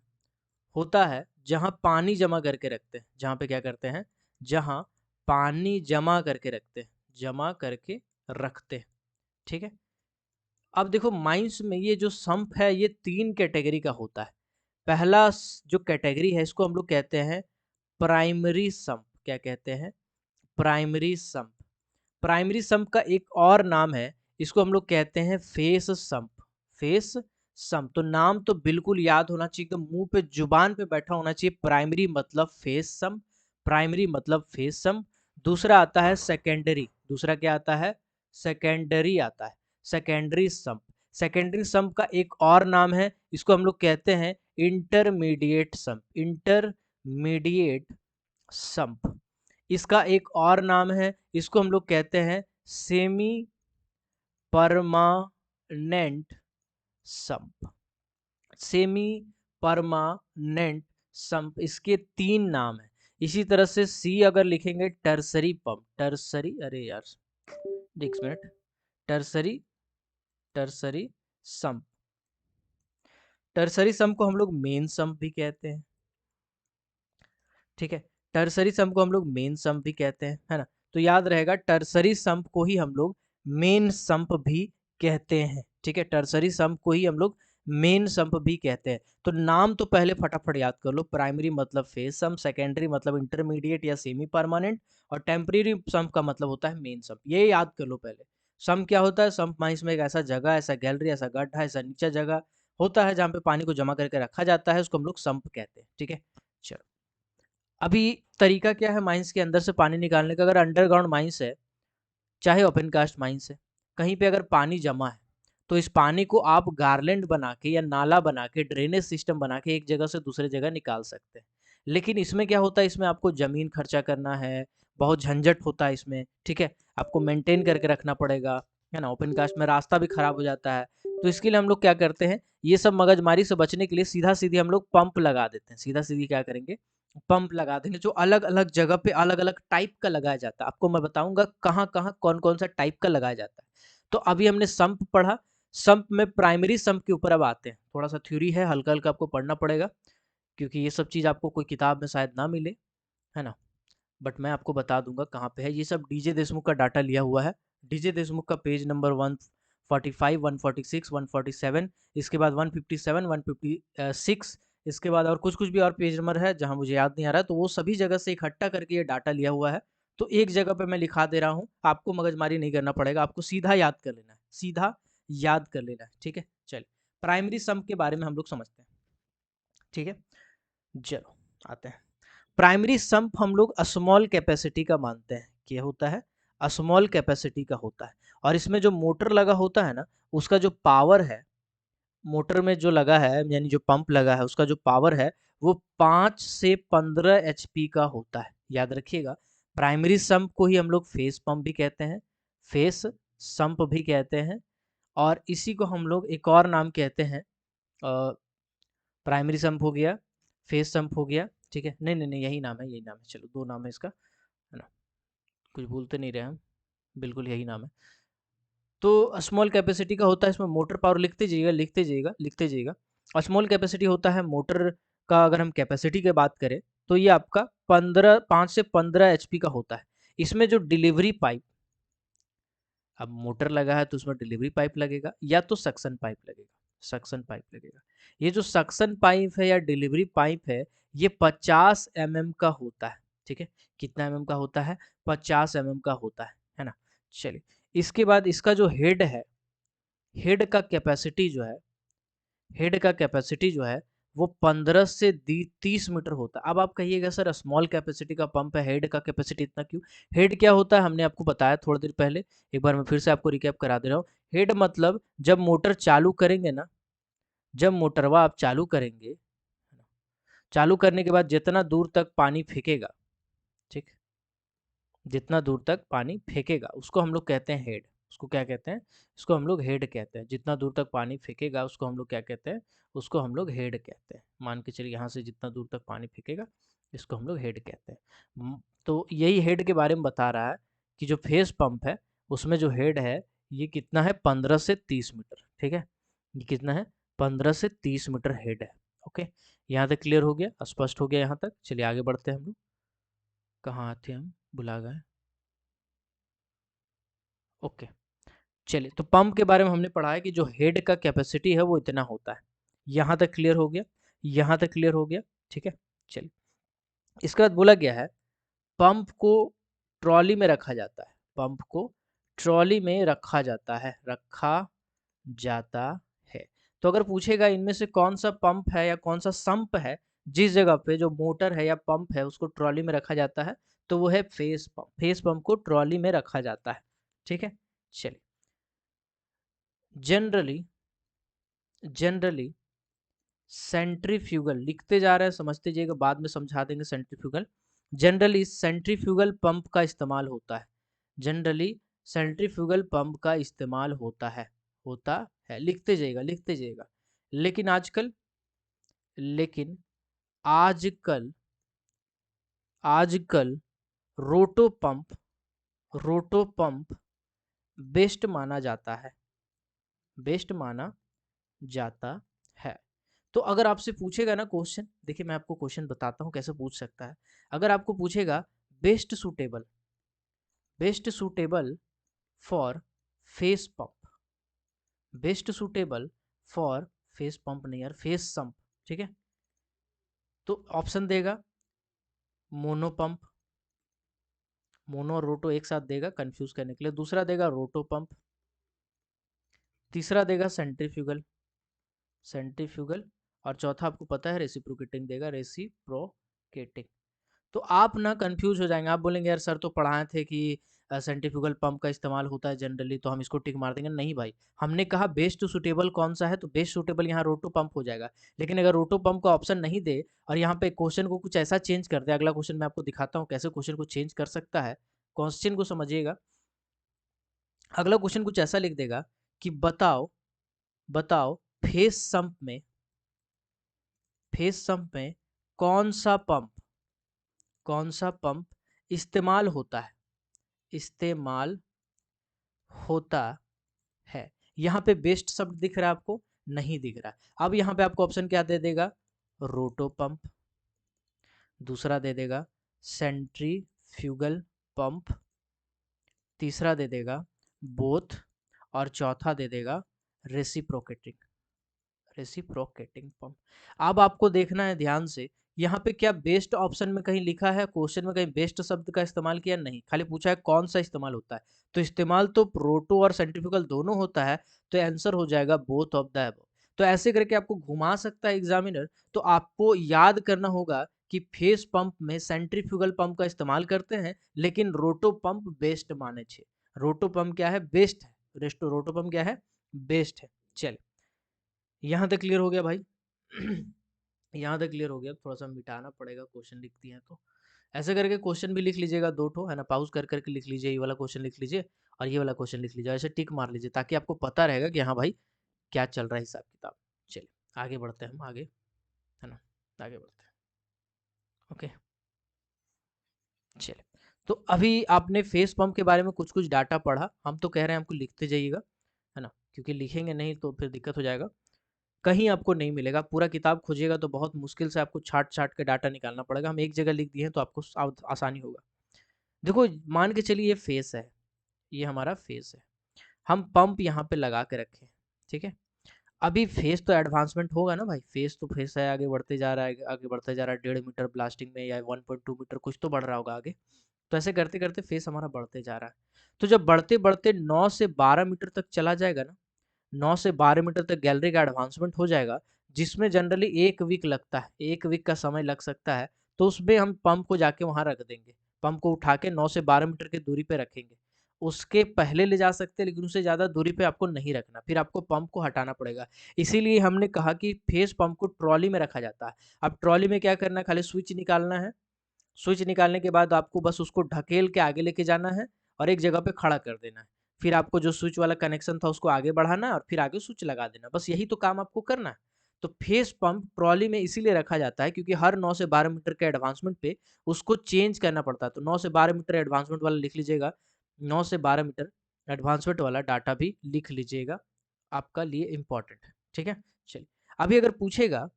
होता है जहाँ पानी जमा करके रखते हैं। जहाँ पे क्या करते हैं? जहाँ पानी जमा करके रखते हैं, जमा करके रखते हैं। ठीक है, अब देखो माइंस में ये जो संप है ये 3 कैटेगरी का होता है। पहला जो कैटेगरी है इसको हम लोग कहते हैं प्राइमरी संप। क्या कहते हैं? Primary sump. प्राइमरी संप का एक और नाम है, इसको हम लोग कहते हैं फेस संप। फेस संप, तो नाम तो बिल्कुल याद होना चाहिए, एकदम मुंह पे जुबान पे बैठा होना चाहिए। प्राइमरी मतलब फेस संप, प्राइमरी मतलब फेस संप। दूसरा आता है सेकेंडरी, दूसरा क्या आता है? सेकेंडरी आता है, सेकेंडरी संप। सेकेंडरी संप का एक और नाम है, इसको हम लोग कहते हैं इंटरमीडिएट संप। Intermediate sump. इसका एक और नाम है, इसको हम लोग कहते हैं semi permanent sump. Semi permanent sump, इसके 3 नाम है। इसी तरह से सी अगर लिखेंगे टर्सरी पंप, टर्सरी, अरे यार एक minute, tertiary, tertiary sump. Tertiary sump को हम लोग मेन संप भी कहते हैं। ठीक है, टर्सरी संप को हम लोग मेन संप भी कहते हैं, है ना। तो याद रहेगा टर्सरी संप को ही हम लोग मेन संप भी कहते हैं। ठीक है, टर्सरी संप को ही हम लोग मेन संप भी कहते हैं। तो नाम तो पहले फटाफट याद कर लो। प्राइमरी मतलब फेस संप, सेकेंडरी मतलब इंटरमीडिएट या सेमी परमानेंट, और टेम्परेरी संप का मतलब होता है मेन संप। ये याद कर लो पहले। संप क्या होता है? संप माइंस में एक ऐसा जगह, ऐसा गैलरी, ऐसा गड्ढा, ऐसा नीचा जगह होता है जहाँ पे पानी को जमा करके रखा जाता है, उसको हम लोग संप कहते हैं। ठीक है, चलो। अभी तरीका क्या है माइंस के अंदर से पानी निकालने का? अगर अंडरग्राउंड माइंस है, चाहे ओपन कास्ट माइंस है, कहीं पे अगर पानी जमा है तो इस पानी को आप गार्लेंड बना के या नाला बना के, ड्रेनेज सिस्टम बना के एक जगह से दूसरे जगह निकाल सकते हैं। लेकिन इसमें क्या होता है? इसमें आपको जमीन खर्चा करना है, बहुत झंझट होता है इसमें। ठीक है, आपको मेंटेन करके रखना पड़ेगा, है ना। ओपन कास्ट में रास्ता भी खराब हो जाता है। तो इसके लिए हम लोग क्या करते हैं? ये सब मगजमारी से बचने के लिए सीधा सीधी हम लोग पंप लगा देते हैं। सीधा सीधी क्या करेंगे? पंप लगा देंगे, जो अलग अलग जगह पे अलग अलग टाइप का लगाया जाता है। आपको मैं बताऊंगा कहाँ कहाँ कौन कौन सा टाइप का लगाया जाता है। तो अभी हमने संप पढ़ा, संप में प्राइमरी संप के ऊपर अब आते हैं। थोड़ा सा थ्योरी है, हल्का हल्का आपको पढ़ना पड़ेगा, क्योंकि ये सब चीज़ आपको कोई किताब में शायद ना मिले, है ना। बट मैं आपको बता दूंगा कहाँ पे है। ये सब डीजे देशमुख का डाटा लिया हुआ है। डीजे देशमुख का पेज नंबर 145, 146, 147, इसके बाद 157, 156, इसके बाद और कुछ कुछ भी और पेज नंबर है जहाँ मुझे याद नहीं आ रहा है। तो वो सभी जगह से इकट्ठा करके ये डाटा लिया हुआ है। तो एक जगह पे मैं लिखा दे रहा हूँ, आपको मगजमारी नहीं करना पड़ेगा, आपको सीधा याद कर लेना है, सीधा याद कर लेना है। ठीक है, चलिए प्राइमरी सम के बारे में हम लोग समझते हैं। ठीक है, चलो आते हैं। प्राइमरी सम्प हम लोग स्मॉल कैपेसिटी का मानते हैं। क्या होता है? स्मॉल कैपेसिटी का होता है। और इसमें जो मोटर लगा होता है ना, उसका जो पावर है मोटर में जो लगा है यानी जो पंप लगा है उसका जो पावर है वो 5 से 15 एचपी का होता है। याद रखिएगा, प्राइमरी सम्प को ही हम लोग फेस पंप भी कहते हैं, फेस सम्प भी कहते हैं, और इसी को हम लोग एक और नाम कहते हैं, प्राइमरी सम्प हो गया, फेस सम्प हो गया, ठीक है। नहीं नहीं नहीं, यही नाम है, यही नाम है, चलो 2 नाम है इसका, है ना, कुछ भूल तो नहीं रहे हम, बिल्कुल यही नाम है। तो स्मॉल कैपेसिटी का होता है, इसमें मोटर पावर लिखते जाइएगा लिखते जाइएगा लिखते जाइएगा। और स्मॉल कैपेसिटी होता है मोटर का, अगर हम कैपेसिटी की बात करें तो ये आपका 5 से 15 एचपी का होता है। इसमें जो डिलीवरी पाइप, अब मोटर लगा है तो उसमें डिलीवरी पाइप लगेगा या तो सक्शन पाइप लगेगा, सक्शन पाइप लगेगा। ये जो सक्शन पाइप है या डिलीवरी पाइप है ये 50 mm का होता है, ठीक है। कितना mm का होता है? 50 mm का होता है ना। चलिए, इसके बाद इसका जो हेड है, हेड का कैपेसिटी जो है, हेड का कैपेसिटी जो है वो 15 से 30 मीटर होता है। अब आप कहिएगा सर स्मॉल कैपेसिटी का पंप है, हेड का कैपेसिटी इतना क्यों? हेड क्या होता है हमने आपको बताया थोड़ी देर पहले, एक बार मैं फिर से आपको रिकैप करा दे रहा हूँ। हेड मतलब जब मोटर चालू करेंगे ना, जब मोटरवा आप चालू करेंगे, चालू करने के बाद जितना दूर तक पानी फेंकेगा, ठीक, जितना दूर तक पानी फेंकेगा उसको हम लोग कहते हैं हेड। उसको क्या कहते हैं? इसको हम लोग हेड कहते हैं। जितना दूर तक पानी फेंकेगा उसको हम लोग क्या कहते हैं? उसको हम लोग हेड कहते हैं। मान के चलिए यहाँ से जितना दूर तक पानी फेंकेगा इसको हम लोग हेड कहते हैं। तो यही हेड के बारे में बता रहा है कि जो फेस पंप है उसमें जो हेड है ये कितना है? 15 से 30 मीटर, ठीक है। ये कितना है? 15 से 30 मीटर हेड है। ओके, यहाँ तक क्लियर हो गया, स्पष्ट हो गया यहाँ तक। चलिए आगे बढ़ते हैं हम लोग। कहाँ थे हम? भुला गए। ओके, चलिए, तो पंप के बारे में हमने पढ़ा है कि जो हेड का कैपेसिटी है वो इतना होता है। यहाँ तक क्लियर हो गया, यहाँ तक क्लियर हो गया, ठीक है। चलिए, इसके बाद बोला गया है पंप को ट्रॉली में रखा जाता है, पंप को ट्रॉली में रखा जाता है, रखा जाता है। तो अगर पूछेगा इनमें से कौन सा पंप है या कौन सा संप है जिस जगह पे जो मोटर है या पंप है उसको ट्रॉली में रखा जाता है, तो वो है फेस पंप। फेस पंप को ट्रॉली में रखा जाता है, ठीक है। चलिए, जनरली जनरली सेंट्रीफ्यूगल लिखते जा रहे हैं, समझते जाइएगा, बाद में समझा देंगे सेंट्रीफ्यूगल। जनरली सेंट्रीफ्यूगल पंप का इस्तेमाल होता है, जनरली सेंट्रीफ्यूगल पंप का इस्तेमाल होता है, लिखते जाइएगा लिखते जाइएगा। लेकिन आजकल लेकिन आजकल आजकल रोटो पंप बेस्ट माना जाता है, बेस्ट माना जाता है। तो अगर आपसे पूछेगा ना क्वेश्चन, देखिए मैं आपको क्वेश्चन बताता हूँ कैसे पूछ सकता है। अगर आपको पूछेगा best suitable, best suitable for face pump, best suitable for face pump नहीं यार, फेस संप, ठीक है। तो ऑप्शन देगा मोनो पंप, मोनो और रोटो एक साथ देगा कंफ्यूज करने के लिए। दूसरा देगा रोटो पंप, तीसरा देगा सेंट्रीफ्यूगल, सेंट्रीफ्यूगल, और चौथा आपको पता है रेसिप्रोकेटिंग देगा, रेसिप्रोकेटिंग। तो आप ना कंफ्यूज हो जाएंगे, आप बोलेंगे यार सर तो पढ़ाए थे कि सेंट्रीफ्यूगल पंप का इस्तेमाल होता है जनरली, तो हम इसको टिक मार देंगे। नहीं भाई, हमने कहा बेस्ट सुटेबल कौन सा है, तो बेस्ट सुटेबल यहाँ रोटो पंप हो जाएगा। लेकिन अगर रोटो पंप का ऑप्शन नहीं दे और यहाँ पे क्वेश्चन को कुछ ऐसा चेंज कर दे, अगला क्वेश्चन मैं आपको दिखाता हूँ कैसे क्वेश्चन को चेंज कर सकता है। क्वेश्चन को समझिएगा, अगला क्वेश्चन कुछ ऐसा लिख देगा कि बताओ बताओ फेस संप में, फेस संप में कौन सा पंप, कौन सा पंप इस्तेमाल होता है, इस्तेमाल होता है। यहाँ पे बेस्ट शब्द दिख रहा है आपको? नहीं दिख रहा है। अब यहाँ पे आपको ऑप्शन क्या दे देगा? रोटो पंप, दूसरा दे देगा सेंट्रीफ्यूगल पंप, तीसरा दे देगा बोथ, और चौथा दे देगा रेसिप्रोकेटिंग, रेसिप्रोकेटिंग पंप। अब आपको देखना है ध्यान से, यहाँ पे क्या बेस्ट ऑप्शन में कहीं लिखा है, क्वेश्चन में कहीं बेस्ट शब्द का इस्तेमाल किया? नहीं, खाली पूछा है कौन सा इस्तेमाल होता है। तो इस्तेमाल तो प्रोटो और सेंट्रीफ्यूगल दोनों होता है, तो आंसर हो जाएगा बोथ ऑफ द अबव। तो ऐसे करके आपको घुमा सकता है एग्जामिनर। तो आपको याद करना होगा कि फेस पंप में सेंट्रीफ्यूगल पंप का इस्तेमाल करते हैं, लेकिन रोटो पंप बेस्ट माने छे। रोटो पंप क्या है? बेस्ट है। रोटो पंप क्या है? बेस्ट है। चलिए, यहाँ तक क्लियर हो गया भाई? यहाँ तक क्लियर हो गया। थोड़ा सा मिटाना पड़ेगा, क्वेश्चन लिखती हैं तो ऐसे करके क्वेश्चन भी लिख लीजिएगा, 2 ठो है ना, पॉज़ कर करके लिख लीजिए, ये वाला क्वेश्चन लिख लीजिए और ये वाला क्वेश्चन लिख लीजिए, ऐसे टिक मार लीजिए ताकि आपको पता रहेगा कि हाँ भाई क्या चल रहा है हिसाब किताब। चलिए आगे बढ़ते हैं हम आगे, है ना, आगे बढ़ते हैं। ओके चलिए, तो अभी आपने फेस पंप के बारे में कुछ कुछ डाटा पढ़ा, हम तो कह रहे हैं हमको लिखते जाइएगा, है ना, क्योंकि लिखेंगे नहीं तो फिर दिक्कत हो जाएगा, कहीं आपको नहीं मिलेगा, पूरा किताब खोजिएगा तो बहुत मुश्किल से आपको छाट छाट के डाटा निकालना पड़ेगा, हम एक जगह लिख दिए हैं तो आपको आसानी होगा। देखो मान के चलिए ये फेस है, ये हमारा फेस है, हम पंप यहाँ पे लगा के रखे हैं, ठीक है। अभी फेस तो एडवांसमेंट होगा ना भाई, फेस तो फेस है, आगे बढ़ते जा रहा है, आगे बढ़ते जा रहा है, 1.5 मीटर ब्लास्टिंग में या 1.2 मीटर कुछ तो बढ़ रहा होगा आगे, तो ऐसे करते करते फेस हमारा बढ़ते जा रहा है। तो जब बढ़ते बढ़ते 9 से 12 मीटर तक चला जाएगा ना, 9 से 12 मीटर तक गैलरी का एडवांसमेंट हो जाएगा, जिसमें जनरली 1 वीक लगता है, 1 वीक का समय लग सकता है, तो उसमें हम पंप को जाके वहाँ रख देंगे, पंप को उठा के 9 से 12 मीटर की दूरी पे रखेंगे। उसके पहले ले जा सकते हैं लेकिन उससे ज़्यादा दूरी पे आपको नहीं रखना, फिर आपको पंप को हटाना पड़ेगा। इसीलिए हमने कहा कि फेस पंप को ट्रॉली में रखा जाता है। अब ट्रॉली में क्या करना है, खाली स्विच निकालना है, स्विच निकालने के बाद आपको बस उसको ढकेल के आगे लेके जाना है और एक जगह पे खड़ा कर देना है। फिर आपको जो स्विच वाला कनेक्शन था उसको आगे बढ़ाना है और फिर आगे स्विच लगा देना, बस यही तो काम आपको करना है। तो फेस पंप ट्रॉली में इसीलिए रखा जाता है क्योंकि हर 9 से 12 मीटर के एडवांसमेंट पे उसको चेंज करना पड़ता है। तो 9 से 12 मीटर एडवांसमेंट वाला लिख लीजिएगा, 9 से 12 मीटर एडवांसमेंट वाला डाटा भी लिख लीजिएगा, आपका लिए इम्पोर्टेंट है, ठीक है। चलिए अभी अगर पूछेगा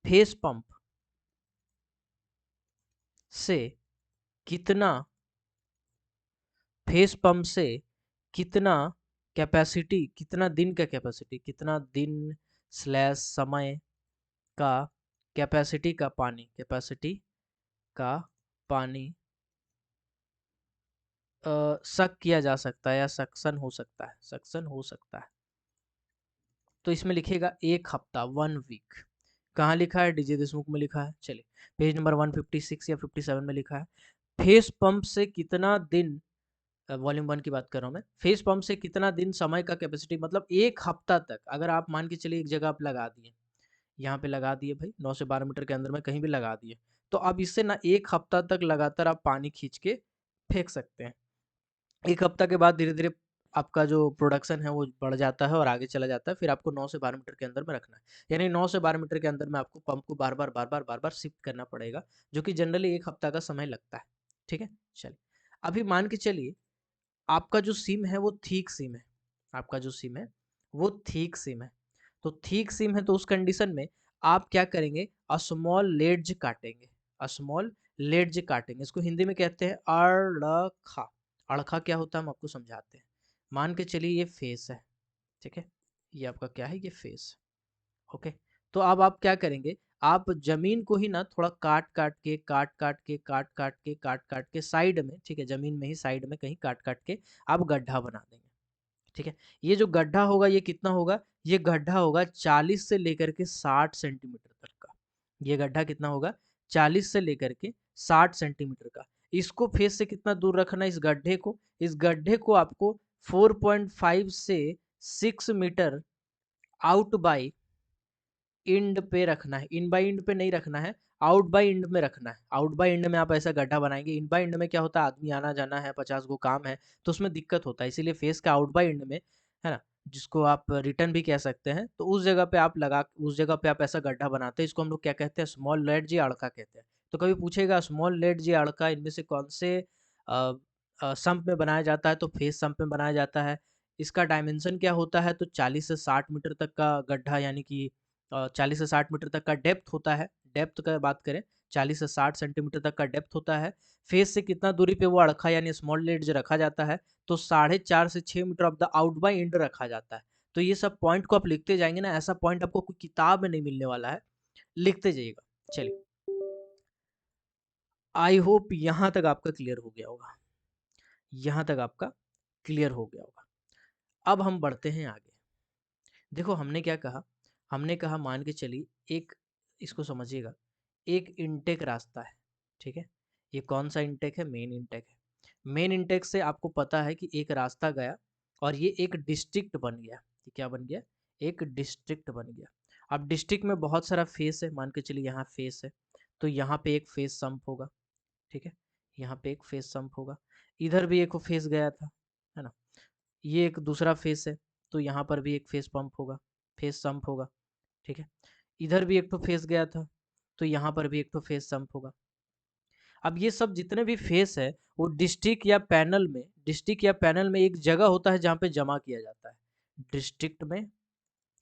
फेस पंप से कितना, फेस पंप से कितना कैपेसिटी, कितना दिन का कैपेसिटी, कितना दिन स्लैश समय का कैपेसिटी का पानी, कैपेसिटी का पानी सक किया जा सकता है या सक्शन हो सकता है, सक्शन हो सकता है। तो इसमें लिखेगा 1 हफ्ता, 1 वीक। कहाँ लिखा है, डीजे देशमुख में लिखा है। चलिए पेज नंबर 156 या 57 में लिखा है, फेस पंप से कितना दिन, वॉल्यूम 1 की बात कर रहा हूँ मैं, फेस पंप से कितना दिन समय का कैपेसिटी, मतलब 1 हफ्ता तक अगर आप मान के चलिए एक जगह आप लगा दिए, यहाँ पे लगा दिए भाई 9 से 12 मीटर के अंदर में कहीं भी लगा दिए, तो अब इससे ना 1 हफ्ता तक लगातार आप पानी खींच के फेंक सकते हैं। 1 हफ्ता के बाद धीरे-धीरे आपका जो प्रोडक्शन है वो बढ़ जाता है और आगे चला जाता है, फिर आपको 9 से 12 मीटर के अंदर में रखना है। यानी 9 से 12 मीटर के अंदर में आपको पंप को बार-बार, बार-बार, बार-बार शिफ्ट करना पड़ेगा, जो कि जनरली 1 हफ्ता का समय लगता है। ठीक है? चलिए, अभी मान के चलिए आपका जो सिम है वो थिक सिम है, आपका जो सिम है वो थिक सिम है। तो थिक सिम है तो उस कंडीशन में आप क्या करेंगे, स्मॉल लेड्ज काटेंगे, स्मॉल लेड्ज काटेंगे, इसको हिंदी में कहते हैं अड़खा। अड़खा क्या होता है हम आपको समझाते हैं। मान के चलिए ये फेस है, ठीक है, ये आपका क्या है, ये फेस, ओके। तो अब आप क्या करेंगे, आप जमीन को ही ना थोड़ा काट काट के, काट काट के, काट काट के, काट काट के साइड में, ठीक है, जमीन में ही साइड में कहीं काट काट के आप गड्ढा बना देंगे, ठीक है। ये जो गड्ढा होगा ये कितना होगा, ये गड्ढा होगा 40 से लेकर के 60 सेंटीमीटर तक का, ये गड्ढा कितना होगा 40 से लेकर के 60 सेंटीमीटर का। इसको फेस से कितना दूर रखना है, इस गड्ढे को, इस गड्ढे को आपको 4.5 से 6 मीटर आउट बाई इंड पे रखना है, इन बाई इंड पे नहीं रखना है, आउट बाई इंड में रखना है। आउट बाई इंड में आप ऐसा गड्ढा बनाएंगे, इन बाई इंड में क्या होता है, आदमी आना जाना है, 50 गो काम है, तो उसमें दिक्कत होता है, इसीलिए फेस का आउट बाई इंड में, है ना, जिसको आप रिटर्न भी कह सकते हैं, तो उस जगह पे आप लगा, उस जगह पे आप ऐसा गड्ढा बनाते हैं, इसको हम लोग क्या कहते हैं, स्मॉल लेड या अड़का कहते हैं। तो कभी पूछेगा स्मॉल लेड या अड़का इनमें से कौन से सम्प में बनाया जाता है, तो फेस सम्प में बनाया जाता है। इसका डायमेंशन क्या होता है, तो 40 से 60 मीटर तक का गड्ढा, यानी कि 40 से 60 मीटर तक का डेप्थ होता है, डेप्थ का बात करें 40 से 60 सेंटीमीटर तक का डेप्थ होता है। फेस से कितना दूरी पे वो अड़खा यानी स्मॉल लेड जो रखा जाता है, तो 4.5 से 6 मीटर ऑफ द आउट बाय इंड रखा जाता है। तो ये सब पॉइंट को आप लिखते जाएंगे ना, ऐसा पॉइंट आपको कोई किताब में नहीं मिलने वाला है, लिखते जाइएगा। चलिए आई होप यहाँ तक आपका क्लियर हो गया होगा, यहाँ तक आपका क्लियर हो गया होगा। अब हम बढ़ते हैं आगे। देखो हमने क्या कहा, हमने कहा मान के चलिए एक, इसको समझिएगा, एक इनटेक रास्ता है, ठीक है, ये कौन सा इनटेक है, मेन इनटेक है। मेन इनटेक से आपको पता है कि एक रास्ता गया और ये एक डिस्ट्रिक्ट बन गया, ये क्या बन गया, एक डिस्ट्रिक्ट बन गया। अब डिस्ट्रिक्ट में बहुत सारा फेस है, मान के चलिए यहाँ फेस है, तो यहाँ पे एक फेस सम्प होगा, ठीक है, यहाँ पे एक फेस सम्प होगा, इधर भी एक फेस गया था, है ना, ये एक दूसरा फेस है, तो यहाँ पर भी एक फेस पंप होगा, फेस सम्प होगा, ठीक है, इधर भी एक तो फेस गया था, तो यहाँ पर भी एक तो फेस सम्प होगा। अब ये सब जितने भी फेस है वो डिस्ट्रिक्ट या पैनल में, डिस्ट्रिक्ट या पैनल में एक जगह होता है जहाँ पे जमा किया जाता है, डिस्ट्रिक्ट में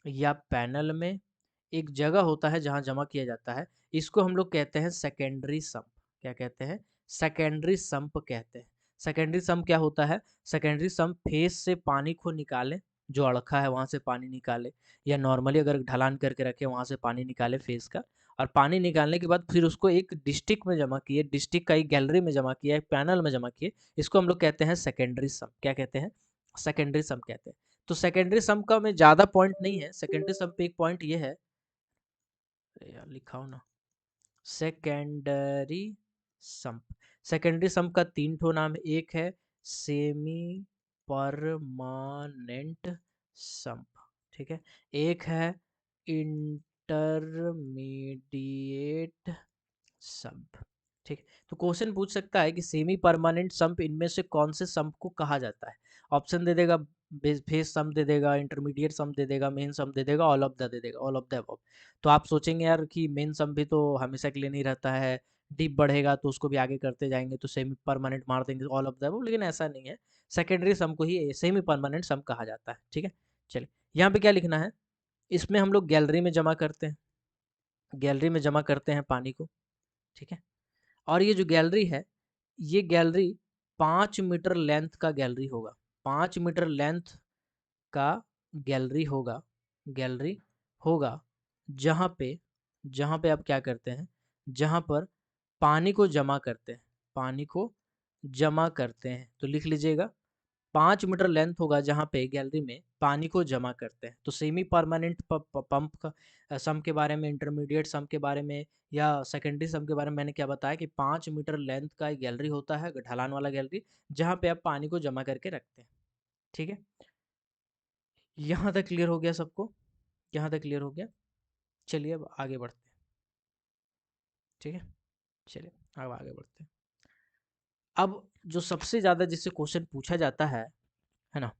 या पैनल में एक जगह होता है जहाँ जमा किया जाता है, इसको हम लोग कहते हैं सेकेंडरी सम्प। क्या कहते हैं? सेकेंडरी सम्प कहते हैं। सेकेंडरी सम्प क्या होता है? सेकेंडरी सम्प फेस से पानी को निकाले, जो अड़खा है वहां से पानी निकाले, या नॉर्मली अगर ढलान करके रखे वहां से पानी निकाले फेस का, और पानी निकालने के बाद फिर उसको एक डिस्ट्रिक्ट में जमा किए, डिस्ट्रिक्ट का एक गैलरी में जमा किया, एक पैनल में जमा किए, इसको हम लोग कहते हैं सेकेंडरी सम्प। क्या कहते हैं? सेकेंडरी सम्प कहते हैं। तो सेकेंडरी सम्प का में ज़्यादा पॉइंट नहीं है, सेकेंडरी सम्प पे एक पॉइंट ये है, अरे यार लिखा हो ना, सेकेंडरी सम्प, सेकेंडरी सम्प का 3 ठो नाम है, एक है सेमी परमानेंट सम्प, ठीक है, एक है इंटरमीडिएट सम्प, ठीक है। तो क्वेश्चन पूछ सकता है कि सेमी परमानेंट सम्प इनमें से कौन से सम्प को कहा जाता है? ऑप्शन दे देगा, फेस सम्प दे देगा, इंटरमीडिएट सम्प दे देगा, मेन सम्प दे देगा, ऑल ऑफ द दे देगा, ऑल ऑफ द अबव। तो आप सोचेंगे यार कि मेन सम्प भी तो हमेशा के लिए नहीं रहता है, डीप बढ़ेगा तो उसको भी आगे करते जाएंगे तो सेमी परमानेंट मार देंगे ऑल ऑफ द अबव, लेकिन ऐसा नहीं है, सेकेंडरी सम्प को ही सेमी परमानेंट सम्प कहा जाता है, ठीक है। चलिए यहाँ पे क्या लिखना है, इसमें हम लोग गैलरी में जमा करते हैं, गैलरी में जमा करते हैं पानी को, ठीक है, और ये जो गैलरी है, ये गैलरी 5 मीटर लेंथ का गैलरी होगा, 5 मीटर लेंथ का गैलरी होगा, गैलरी होगा, जहाँ पे आप क्या करते हैं, जहाँ पर पानी को जमा करते हैं, पानी को जमा करते हैं, तो लिख लीजिएगा 5 मीटर लेंथ होगा जहाँ पे गैलरी में पानी को जमा करते हैं। तो सेमी परमानेंट पंप का सम के बारे में, इंटरमीडिएट सम के बारे में, या सेकेंडरी सम के बारे में मैंने क्या बताया कि 5 मीटर लेंथ का एक गैलरी होता है, ढलान वाला गैलरी, जहाँ पे आप पानी को जमा करके रखते हैं, ठीक है। यहाँ तक क्लियर हो गया सबको? यहाँ तक क्लियर हो गया? चलिए अब आगे बढ़ते हैं, ठीक है, चलिए अब आगे बढ़ते हैं। अब जो सबसे ज़्यादा जिससे क्वेश्चन पूछा जाता है ना,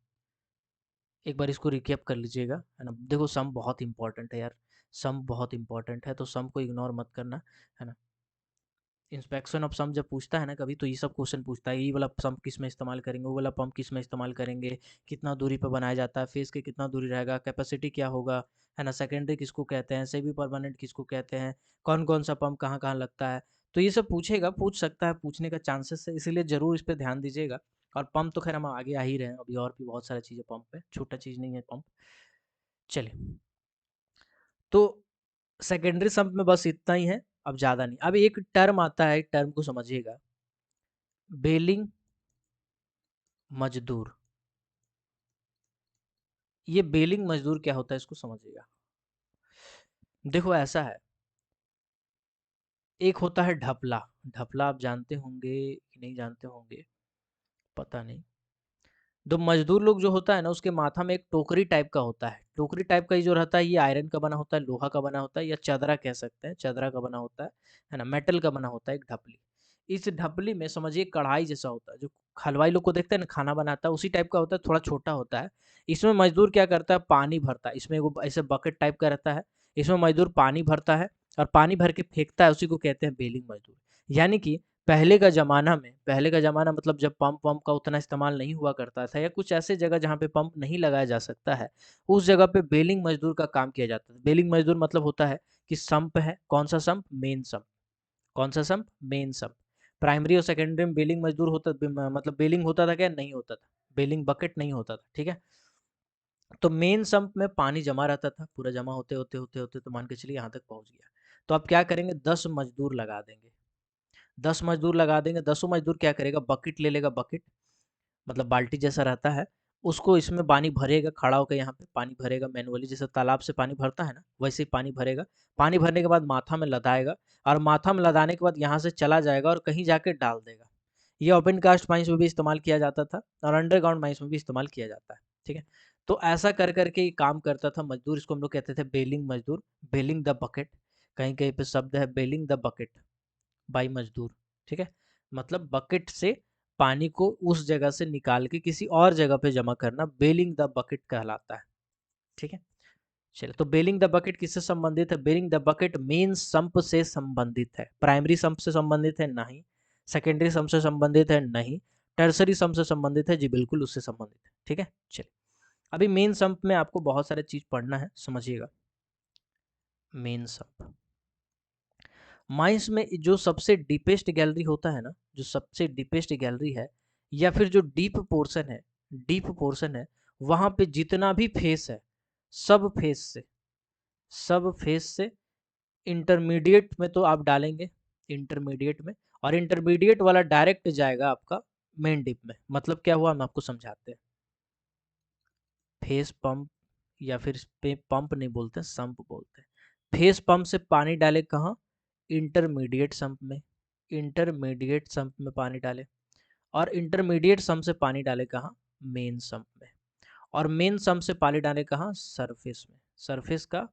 एक बार इसको रिकैप कर लीजिएगा, है ना। देखो सम बहुत इंपॉर्टेंट है यार, सम बहुत इंपॉर्टेंट है, तो सम को इग्नोर मत करना, है ना। इंस्पेक्शन ऑफ सम जब पूछता है ना कभी, तो ये सब क्वेश्चन पूछता है, ये वाला सम किस में इस्तेमाल करेंगे, वो वाला पंप किस में इस्तेमाल करेंगे, कितना दूरी पर बनाया जाता है, फेस के कितना दूरी रहेगा, कैपेसिटी क्या होगा, है ना, सेकेंडरी किसको कहते हैं, सेमी परमानेंट किसको कहते हैं, कौन कौन सा पंप कहाँ कहाँ लगता है, तो ये सब पूछेगा, पूछ सकता है, पूछने का चांसेस है, इसीलिए ज़रूर इस पर ध्यान दीजिएगा। और पंप तो खैर हम आगे आ ही रहे हैं, अभी और भी बहुत सारी चीज़ें पंप है, छोटा चीज़ नहीं है पंप। चलिए, तो सेकेंडरी सम्प में बस इतना ही है, अब ज़्यादा नहीं। अब एक टर्म आता है, एक टर्म को समझिएगा, बेलिंग मजदूर। ये बेलिंग मजदूर क्या होता है इसको समझिएगा। देखो ऐसा है, एक होता है ढपला, ढपला आप जानते होंगे कि नहीं जानते होंगे, पता नहीं। तो मजदूर लोग जो होता है ना, उसके माथा में एक टोकरी टाइप का होता है, टोकरी टाइप का ये जो रहता है, ये आयरन का बना होता है, लोहा का बना होता है, या चदरा कह सकते हैं, चदरा का बना होता है ना, मेटल का बना होता है एक ढपली। इस ढपली में समझिए कढ़ाई जैसा होता है, जो हलवाई लोग को देखते हैं ना खाना बनाता है, उसी टाइप का होता है, थोड़ा छोटा होता है। इसमें मजदूर क्या करता है, पानी भरता है, इसमें एगो ऐसे बकेट टाइप का रहता है, इसमें मजदूर पानी भरता है, और पानी भर के फेंकता है, उसी को कहते हैं बेलिंग मजदूर। यानी कि पहले का ज़माना मतलब जब पंप वंप का उतना इस्तेमाल नहीं हुआ करता था, या कुछ ऐसे जगह जहाँ पे पंप नहीं लगाया जा सकता है, उस जगह पे बेलिंग मजदूर का काम किया जाता था। बेलिंग मजदूर मतलब होता है कि सम्प है, कौन सा सम्प, मेन सम्प, कौन सा सम्प, मेन सम्प। प्राइमरी और सेकेंडरी में बेलिंग मजदूर होता, मतलब बेलिंग होता था क्या, नहीं होता था, बेलिंग बकेट नहीं होता था, ठीक है। तो मेन सम्प में पानी जमा रहता था, पूरा जमा होते होते होते होते तो मान के चलिए यहाँ तक पहुँच गया। तो आप क्या करेंगे, 10 मजदूर लगा देंगे, 10 मजदूर लगा देंगे, 10 मजदूर क्या करेगा, बकेट ले लेगा, बकेट मतलब बाल्टी जैसा रहता है, उसको इसमें पानी भरेगा, खड़ा होकर यहाँ पे पानी भरेगा मैनुअली, जैसे तालाब से पानी भरता है ना, वैसे ही पानी भरेगा। पानी भरने के बाद माथा में लदाएगा, और माथा में लदाने के बाद यहाँ से चला जाएगा और कहीं जाके डाल देगा। ये ओपन कास्ट माइंस में भी इस्तेमाल किया जाता था, और अंडरग्राउंड माइंस में भी इस्तेमाल किया जाता है, ठीक है। तो ऐसा कर करके ये काम करता था मजदूर, इसको हम लोग कहते थे बेलिंग मजदूर, बेलिंग द बकेट। कहीं कहीं पे शब्द है बेलिंग द बकेट बाई मजदूर, ठीक है। मतलब बकेट से पानी को उस जगह से निकाल के किसी और जगह पे जमा करना बेलिंग द बकेट कहलाता है, ठीक है। चलिए, तो बेलिंग द बकेट किससे संबंधित है? बेलिंग द बकेट मेन संप से संबंधित है। प्राइमरी संप से संबंधित है? नहीं। सेकेंडरी संप से संबंधित है? नहीं। टर्सरी संप से संबंधित है? जी बिल्कुल उससे संबंधित है, ठीक है। चलिए, अभी मेन संप में आपको बहुत सारे चीज पढ़ना है, समझिएगा। मेन संप माइंस में जो सबसे डीपेस्ट गैलरी होता है ना, जो सबसे डीपेस्ट गैलरी है या फिर जो डीप पोर्शन है, वहां पे जितना भी फेस है, सब फेस से सब फेस से इंटरमीडिएट में तो आप डालेंगे, इंटरमीडिएट में, और इंटरमीडिएट वाला डायरेक्ट जाएगा आपका मेन डिप में। मतलब क्या हुआ, हम आपको समझाते हैं। फेस पंप या फिर इस पे पंप नहीं बोलते, संप बोलते हैं। फेस पंप से पानी डाले कहाँ? इंटरमीडिएट संप में। इंटरमीडिएट संप में पानी डाले, और इंटरमीडिएट संप से पानी डाले कहाँ? मेन संप में। और मेन संप से पानी डाले कहाँ? सरफेस में। सरफेस का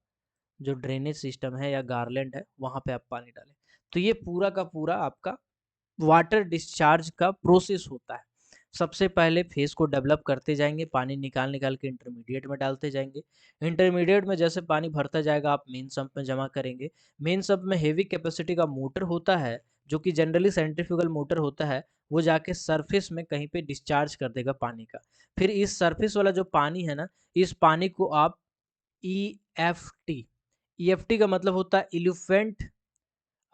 जो ड्रेनेज सिस्टम है या गार्लैंड है, वहां पे आप पानी डालें। तो ये पूरा का पूरा आपका वाटर डिस्चार्ज का प्रोसेस होता है। सबसे पहले फेस को डेवलप करते जाएंगे, पानी निकाल निकाल के इंटरमीडिएट में डालते जाएंगे। इंटरमीडिएट में जैसे पानी भरता जाएगा, आप मेन सम्प में जमा करेंगे। मेन सम्प में हेवी कैपेसिटी का मोटर होता है, जो कि जनरली सेंट्रीफ्यूगल मोटर होता है। वो जाके सरफेस में कहीं पे डिस्चार्ज कर देगा पानी का। फिर इस सरफेस वाला जो पानी है ना, इस पानी को आप EFT, EFT का मतलब होता है इल्यूफेंट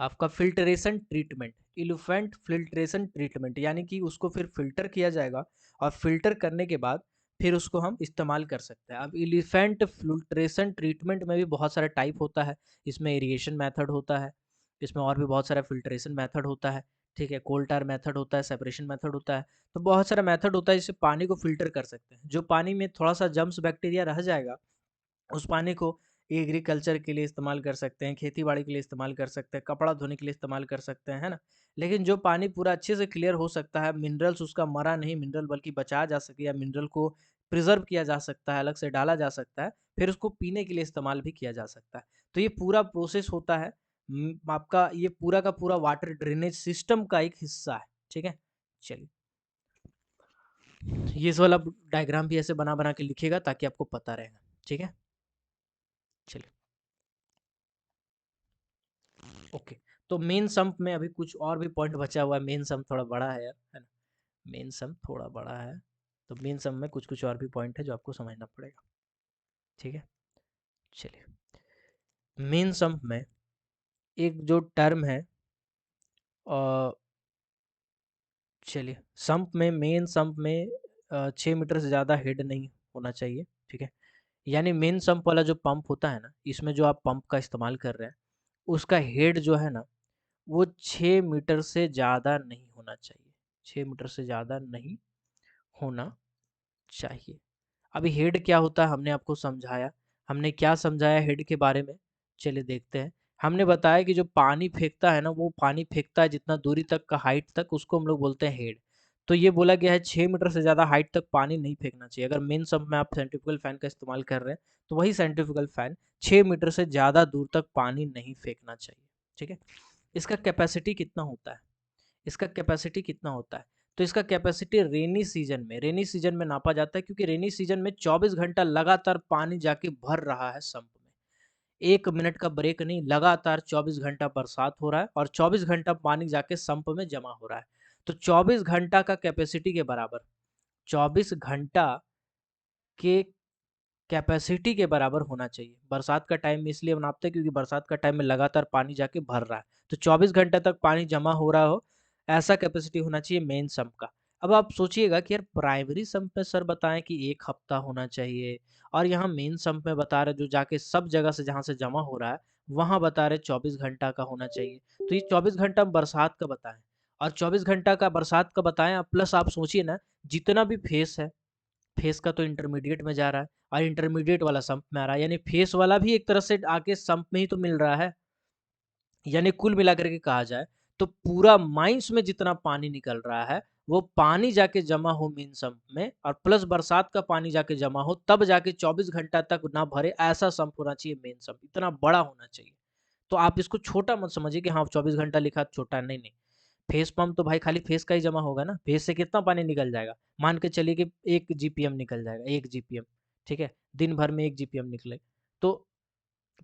आपका फिल्टरेशन ट्रीटमेंट, इल्यूफेंट फिल्ट्रेशन ट्रीटमेंट, यानी कि उसको फिर फिल्टर किया जाएगा, और फिल्टर करने के बाद फिर उसको हम इस्तेमाल कर सकते हैं। अब इलिफेंट फिल्ट्रेशन ट्रीटमेंट में भी बहुत सारा टाइप होता है। इसमें इरिगेशन मेथड होता है, इसमें और भी बहुत सारा फिल्ट्रेशन मेथड होता है, ठीक है। कोल्टार मेथड होता है, सेपरेशन मेथड होता है। तो बहुत सारा मेथड होता है जिससे पानी को फिल्टर कर सकते हैं। जो पानी में थोड़ा सा जम्स बैक्टीरिया रह जाएगा, उस पानी को एग्रीकल्चर के लिए इस्तेमाल कर सकते हैं, खेती बाड़ी के लिए इस्तेमाल कर सकते हैं, कपड़ा धोने के लिए इस्तेमाल कर सकते हैं, है ना। लेकिन जो पानी पूरा अच्छे से क्लियर हो सकता है, मिनरल्स उसका मरा नहीं मिनरल, बल्कि बचाया जा सके, या मिनरल को प्रिजर्व किया जा सकता है, अलग से डाला जा सकता है, फिर उसको पीने के लिए इस्तेमाल भी किया जा सकता है। तो ये पूरा प्रोसेस होता है। आपका ये पूरा का पूरा वाटर ड्रेनेज सिस्टम का एक हिस्सा है, ठीक है। चलिए, ये इस वाला डायग्राम भी ऐसे बना बना के लिखिएगा ताकि आपको पता रहेगा, ठीक है। चलिए, ओके। तो मेन सम्प में अभी कुछ और भी पॉइंट बचा हुआ है। मेन सम्प थोड़ा बड़ा है यार, है ना। मेन सम्प थोड़ा बड़ा है, तो मेन सम्प में कुछ कुछ और भी पॉइंट है जो आपको समझना पड़ेगा, ठीक है। चलिए, मेन सम्प में एक जो टर्म है, चलिए, सम्प में, मेन सम्प में 6 मीटर से ज़्यादा हेड नहीं होना चाहिए, ठीक है। यानी मेन सम्प वाला जो पंप होता है ना, इसमें जो आप पंप का इस्तेमाल कर रहे हैं, उसका हेड जो है ना, वो 6 मीटर से ज़्यादा नहीं होना चाहिए। 6 मीटर से ज़्यादा नहीं होना चाहिए। अभी हेड क्या होता है हमने आपको समझाया। हमने क्या समझाया हेड के बारे में? चलिए देखते हैं। हमने बताया कि जो पानी फेंकता है ना, वो पानी फेंकता है जितना दूरी तक का हाइट तक, उसको हम लोग बोलते हैं हेड। तो ये बोला गया है 6 मीटर से ज़्यादा हाइट तक पानी नहीं फेंकना चाहिए। अगर मेन सब में आप सेंट्रीफ्यूगल फैन का इस्तेमाल कर रहे हैं, तो वही सेंट्रीफ्यूगल फैन 6 मीटर से ज़्यादा दूर तक पानी नहीं फेंकना चाहिए, ठीक है। इसका कैपेसिटी कितना होता है? इसका कैपेसिटी कितना होता है? तो इसका कैपेसिटी रेनी सीजन में नापा जाता है, क्योंकि रेनी सीजन में 24 घंटा लगातार पानी जाके भर रहा है संप में। 1 मिनट का ब्रेक नहीं, लगातार 24 घंटा बरसात हो रहा है और 24 घंटा पानी जाके संप में जमा हो रहा है। तो 24 घंटा का कैपेसिटी के बराबर, 24 घंटा के कैपेसिटी के बराबर होना चाहिए। बरसात का टाइम में इसलिए नापते हैं क्योंकि बरसात का टाइम में लगातार पानी जाके भर रहा है। तो 24 घंटे तक पानी जमा हो रहा हो, ऐसा कैपेसिटी होना चाहिए मेन सम्प का। अब आप सोचिएगा कि यार प्राइमरी सम्प में सर बताएं कि 1 हफ्ता होना चाहिए, और यहाँ मेन सम्प में बता रहे जो जाके सब जगह से जहाँ से जमा हो रहा है, वहाँ बता रहे 24 घंटा का होना चाहिए। तो ये 24 घंटा बरसात का बताएं, और 24 घंटा का बरसात का बताएं। प्लस आप सोचिए ना, जितना भी फेस है, फेस का तो इंटरमीडिएट में जा रहा है, और इंटरमीडिएट वाला संप में आ रहा है, यानी फेस वाला भी एक तरह से आके संप में ही तो मिल रहा है। यानी कुल मिलाकर के कहा जाए तो पूरा माइंस में जितना पानी निकल रहा है, वो पानी जाके जमा हो मेन सम्प में और प्लस बरसात का पानी जाके जमा हो, तब जाके 24 घंटा तक ना भरे, ऐसा सम्प होना चाहिए मेन सम्प, इतना बड़ा होना चाहिए। तो आप इसको छोटा मत समझिए कि हाँ 24 घंटा लिखा छोटा, नहीं नहीं। फेस पंप तो भाई खाली फेस का ही जमा होगा ना, फेस से कितना पानी निकल जाएगा, मान के चलिए कि 1 जीपीएम निकल जाएगा, 1 जीपीएम, ठीक है, दिन भर में 1 जीपीएम निकले तो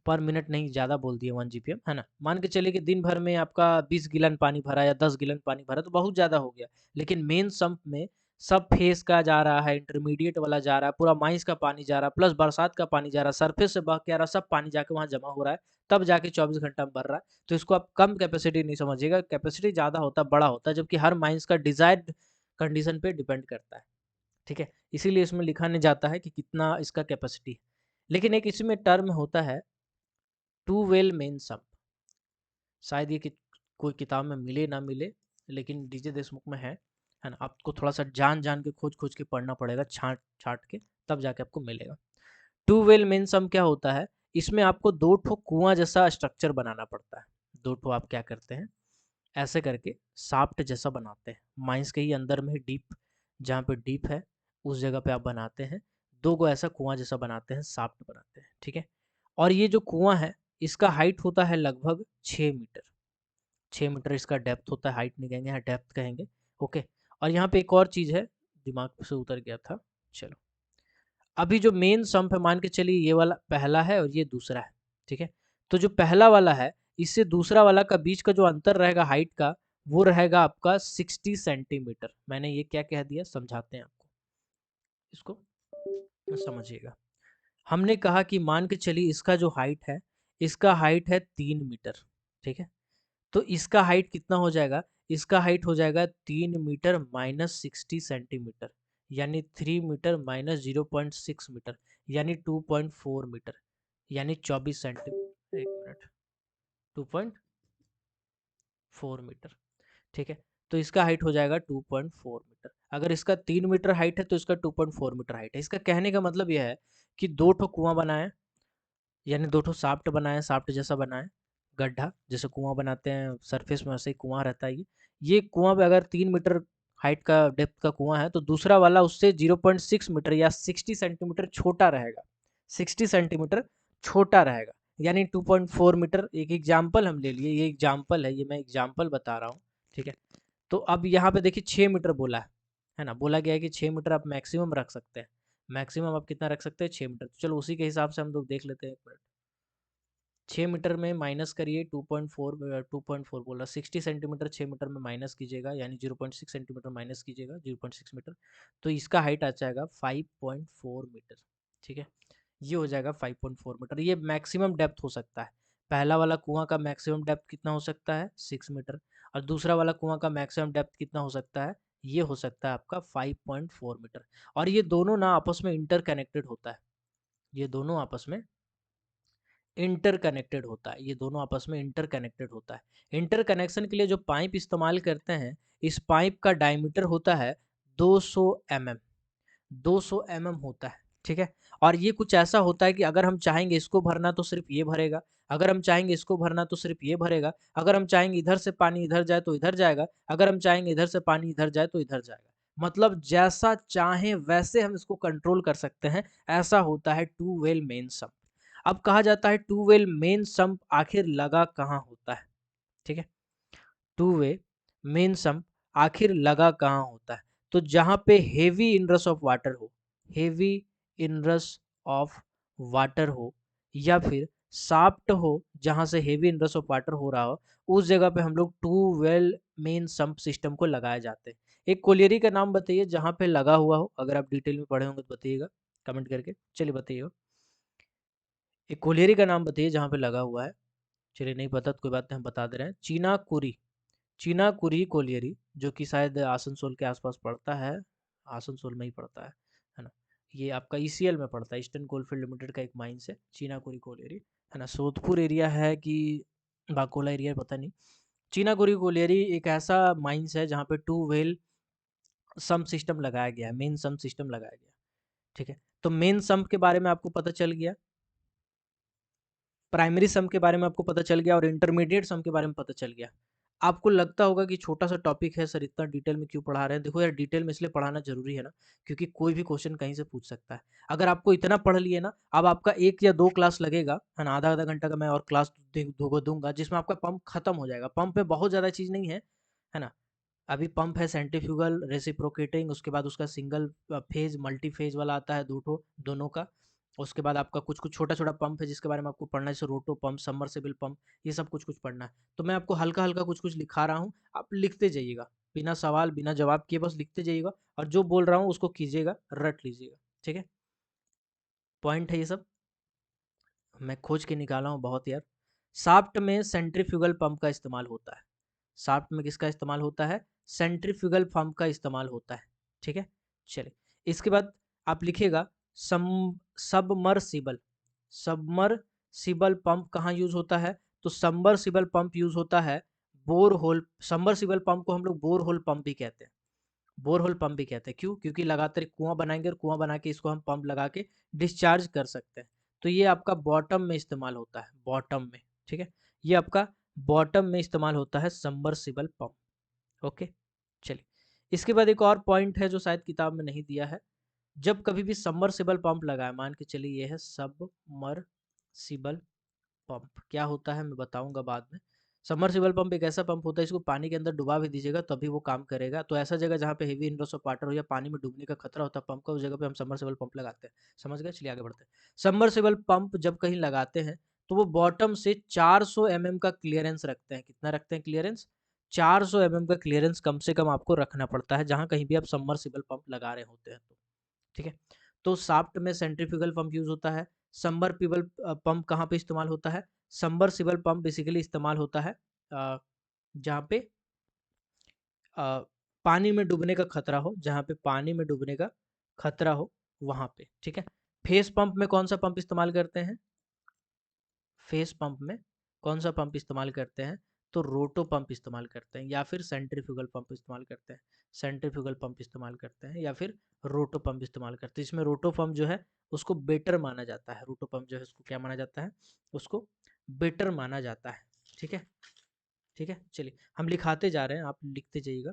पर मिनट नहीं, ज़्यादा बोल दिए 1 जीपीएम, है ना? मान के चलिए कि दिन भर में आपका 20 गैलन पानी भरा या 10 गैलन पानी भरा तो बहुत ज़्यादा हो गया। लेकिन मेन सम्प में सब फेस का जा रहा है, इंटरमीडिएट वाला जा रहा है, पूरा माइंस का पानी जा रहा है, प्लस बरसात का पानी जा रहा है, सरफेस से बह के आ रहा है, सब पानी जाके वहाँ जमा हो रहा है, तब जाके 24 घंटा में भर रहा है। तो इसको आप कम कैपेसिटी नहीं समझिएगा, कैपेसिटी ज़्यादा होता है, बड़ा होता है, जबकि हर माइंस का डिज़ायर्ड कंडीशन पे डिपेंड करता है, ठीक है? इसीलिए इसमें लिखा नहीं जाता है कि कितना इसका कैपेसिटी है। लेकिन एक इसमें टर्म होता है टू वेल मेन सम्प, शायद ये कोई किताब में मिले ना मिले, लेकिन डीजे देशमुख में है ना? आपको थोड़ा सा जान जान के खोज खोज के पढ़ना पड़ेगा, छांट छाट के, तब जाके आपको मिलेगा। टू वेल मेन सम्प क्या होता है, इसमें आपको 2 ठो कुआं जैसा स्ट्रक्चर बनाना पड़ता है। 2 ठो आप क्या करते हैं, ऐसे करके शाफ्ट जैसा बनाते हैं, माइंस के ही अंदर में डीप, जहाँ पे डीप है उस जगह पे आप बनाते हैं, 2 गो ऐसा कुआं जैसा बनाते हैं, शाफ्ट बनाते हैं, ठीक है? और ये जो कुआं है इसका हाइट होता है लगभग 6 मीटर, 6 मीटर इसका डेप्थ होता है, हाइट नहीं कहेंगे, यहाँ डेप्थ कहेंगे, ओके। और यहाँ पे एक और चीज़ है, दिमाग से उतर गया था, चलो। अभी जो मेन सम्प है, मान के चलिए ये वाला पहला है और ये दूसरा है, ठीक है? तो जो पहला वाला है, इससे दूसरा वाला का बीच का जो अंतर रहेगा हाइट का, वो रहेगा आपका 60 सेंटीमीटर। मैंने ये क्या कह दिया, समझाते हैं आपको, इसको समझिएगा। हमने कहा कि मान के चलिए इसका जो हाइट है, इसका हाइट है 3 मीटर, ठीक है? तो इसका हाइट कितना हो जाएगा, इसका हाइट हो जाएगा 3 मीटर माइनस 60 सेंटीमीटर, यानी 3 मीटर माइनस 0.6 मीटर, यानी 2.4 मीटर, यानी 24 सेंटीमीटर, एक मिनट, 2.4 मीटर, ठीक है? तो इसका हाइट हो जाएगा 2.4 मीटर। अगर इसका 3 मीटर हाइट है तो इसका 2.4 मीटर हाइट है। इसका कहने का मतलब यह है कि 2 ठो कुआं बनाए, यानी 2 ठो शाफ्ट बनाए, शाफ्ट जैसा बनाए, गड्ढा जैसे कुआं बनाते हैं सरफेस में, वैसे ही कुआं रहता है ये कुआं पे अगर 3 मीटर हाइट का डेप्थ का कुआं है तो दूसरा वाला उससे 0.6 मीटर या 60 सेंटीमीटर छोटा रहेगा, 60 सेंटीमीटर छोटा रहेगा, यानी 2.4 मीटर। एक एग्जाम्पल हम ले लिए, ये एग्जाम्पल है, ये मैं एग्जाम्पल बता रहा हूँ, ठीक है? तो अब यहाँ पे देखिए 6 मीटर बोला है ना? बोला गया है कि 6 मीटर आप मैक्सिमम रख सकते हैं, मैक्सिमम आप कितना रख सकते हैं, 6 मीटर। तो चलो उसी के हिसाब से हम लोग देख लेते हैं, 1 मिनट। 6 मीटर में माइनस करिए 2.4 बोला, 60 सेंटीमीटर 6 मीटर में माइनस कीजिएगा, यानी 0.6 सेंटीमीटर माइनस कीजिएगा 0.6 मीटर, तो इसका हाइट आ जाएगा 5.4 मीटर, ठीक है? ये हो जाएगा 5.4 मीटर। ये मैक्सिमम डेप्थ हो सकता है। पहला वाला कुआं का मैक्सिमम डेप्थ कितना हो सकता है, 6 मीटर, और दूसरा वाला कुआं का मैक्सिमम डेप्थ कितना हो सकता है, ये हो सकता है आपका 5.4 मीटर। और ये दोनों ना आपस में इंटरकनेक्टेड होता है, ये दोनों आपस में इंटरकनेक्टेड होता है, ये दोनों आपस में इंटरकनेक्टेड होता है। इंटरकनेक्शन के लिए जो पाइप इस्तेमाल करते हैं, इस पाइप का डायमीटर होता है 200 mm, 200 mm होता है, ठीक है? और ये कुछ ऐसा होता है कि अगर हम चाहेंगे इसको भरना तो सिर्फ ये भरेगा, अगर हम चाहेंगे इसको भरना तो सिर्फ ये भरेगा, अगर हम चाहेंगे इधर से पानी इधर जाए तो इधर जाएगा, अगर हम चाहेंगे इधर से पानी इधर जाए तो इधर जाएगा। मतलब जैसा चाहें वैसे हम इसको कंट्रोल कर सकते हैं, ऐसा होता है टू वेल मेन सम्प। अब कहा जाता है टू वेल मेन सम्प आखिर लगा कहाँ होता है, ठीक है? टू वे मेन सम्प आखिर लगा कहाँ होता है, तो जहां पे हेवी इनरस ऑफ वाटर हो, हेवी इनरस ऑफ वाटर हो, या फिर शाफ्ट हो जहां से हेवी इनरस ऑफ वाटर हो रहा हो, उस जगह पे हम लोग tube well main sump system को लगाए जाते हैं। एक कोलियरी का नाम बताइए जहां पे लगा हुआ हो, अगर आप डिटेल में पढ़े होंगे तो बताइएगा कमेंट करके, चलिए बताइएगा। एक कोलियरी का नाम बताइए जहाँ पे लगा हुआ है। चलिए नहीं पता तो कोई बात नहीं, हम बता दे रहे हैं, चीनाकुरी, चीनाकुरी कोलियरी, जो कि शायद आसनसोल के आसपास पड़ता है, आसनसोल में ही पड़ता है ना? ये आपका ईसीएल में पड़ता है, ईस्टर्न कोलफील्ड लिमिटेड का एक माइंस है चीनाकुरी कोलियरी, है ना? सोदपुर एरिया है कि बाकोला एरिया पता नहीं। चीनाकुरी कोलियरी एक ऐसा माइंस है जहाँ पे टू वेल सम सिस्टम लगाया गया है, मेन सम सिस्टम लगाया गया, ठीक है? तो मेन सम के बारे में आपको पता चल गया, प्राइमरी सम के बारे में आपको पता चल गया, और इंटरमीडिएट सम के बारे में पता चल गया। आपको लगता होगा कि छोटा-सा टॉपिक है सर, इतना डिटेल में क्यों पढ़ा रहे हैं? देखो यार, डिटेल में इसलिए पढ़ाना ज़रूरी है ना, क्योंकि कोई भी क्वेश्चन कहीं से पूछ सकता है। अगर आपको इतना पढ़ लिए ना, अब आपका 1 या 2 क्लास लगेगा, है ना? आधा-आधा घंटा का मैं और क्लास दूँगा, जिसमें आपका पंप खत्म हो जाएगा। पंप में बहुत ज़्यादा चीज़ नहीं है ना? अभी पंप है सेंट्रीफ्यूगल, रेसिप्रोकेटिंग, उसके बाद उसका सिंगल फेज, मल्टी फेज वाला आता है, दोनों का। उसके बाद आपका कुछ-कुछ छोटा-छोटा पंप है जिसके बारे में आपको पढ़ना है, जैसे रोटो पंप, सबमर्सिबल पंप, ये सब कुछ-कुछ पढ़ना है। तो मैं आपको हल्का-हल्का कुछ-कुछ लिखा रहा हूँ, आप लिखते जाइएगा। बिना सवाल, बिना जवाब किए बस लिखते जाइएगा, और जो बोल रहा हूँ उसको कीजिएगा, रट लीजिएगा। ठीक है? पॉइंट है ये सब। मैं खोज के निकाला हूँ बहुत यार। शाफ्ट में सेंट्रीफ्यूगल पंप का इस्तेमाल होता है। शाफ्ट में किसका इस्तेमाल होता है? सेंट्रीफ्यूगल पंप का इस्तेमाल होता है। ठीक है? चलिए, इसके बाद आप लिखिएगा सम सबमर्सिबल। सबमर्सिबल पंप कहाँ यूज़ होता है? तो सबमर्सिबल पंप यूज़ होता है बोरहोल। सबमर्सिबल पंप को हम लोग बोरहोल पंप भी कहते हैं। बोरहोल पंप भी कहते हैं। क्यों? क्योंकि लगातार कुआँ बनाएँगे और कुआँ बना के इसको हम पंप लगा के डिस्चार्ज कर सकते हैं। तो ये आपका बॉटम में इस्तेमाल होता है, बॉटम में, ठीक है? ये आपका बॉटम में इस्तेमाल होता है सबमर्सिबल पंप। ओके, चलिए। इसके बाद एक और पॉइंट है जो शायद किताब में नहीं दिया है। जब कभी भी सबमर्सिबल पंप लगाएँ, मान के चलिए ये है सबमर्सिबल पंप, क्या होता है मैं बताऊँगा बाद में। सबमर्सिबल पंप एक ऐसा पंप होता है, इसको पानी के अंदर डुबा भी दीजिएगा तभी वो काम करेगा। तो ऐसा जगह जहाँ पे हेवी इनरश ऑफ वाटर हो या पानी में डूबने का खतरा होता है पंप का, उस जगह पे हम सबमर्सिबल पंप लगाते हैं। समझ गए? चलिए आगे बढ़ते हैं। सबमर्सिबल पंप जब कहीं लगाते हैं तो वो बॉटम से 400 एमएम का क्लियरेंस रखते हैं। कितना रखते हैं क्लियरेंस? 400 एमएम का क्लियरेंस कम से कम आपको रखना पड़ता है, जहाँ कहीं भी आप सबमर्सिबल पंप लगा रहे होते हैं तो। ठीक है? तो शाफ्ट में सेंट्रीफ्यूगल पंप यूज़ होता है। सबमर्सिबल पंप कहाँ पे इस्तेमाल होता है? सबमर्सिबल पंप बेसिकली इस्तेमाल होता है जहाँ पे अ, पानी में डूबने का खतरा हो, जहाँ पे पानी में डूबने का खतरा हो, वहाँ पे, ठीक है? फेस पंप में कौन सा पंप इस्तेमाल करते हैं? फेस पंप में कौन सा पंप इस्तेमाल करते हैं? तो रोटो पंप इस्तेमाल करते हैं, या फिर सेंट्रीफ्यूगल पंप इस्तेमाल करते हैं। सेंट्रीफ्यूगल पंप इस्तेमाल करते हैं या फिर रोटो पंप इस्तेमाल करते हैं। इसमें रोटो पंप जो है उसको बेटर माना जाता है। रोटो पंप जो है उसको क्या माना जाता है? उसको बेटर माना जाता है। ठीक है? ठीक है? चलिए हम लिखाते जा रहे हैं, आप लिखते जाइएगा।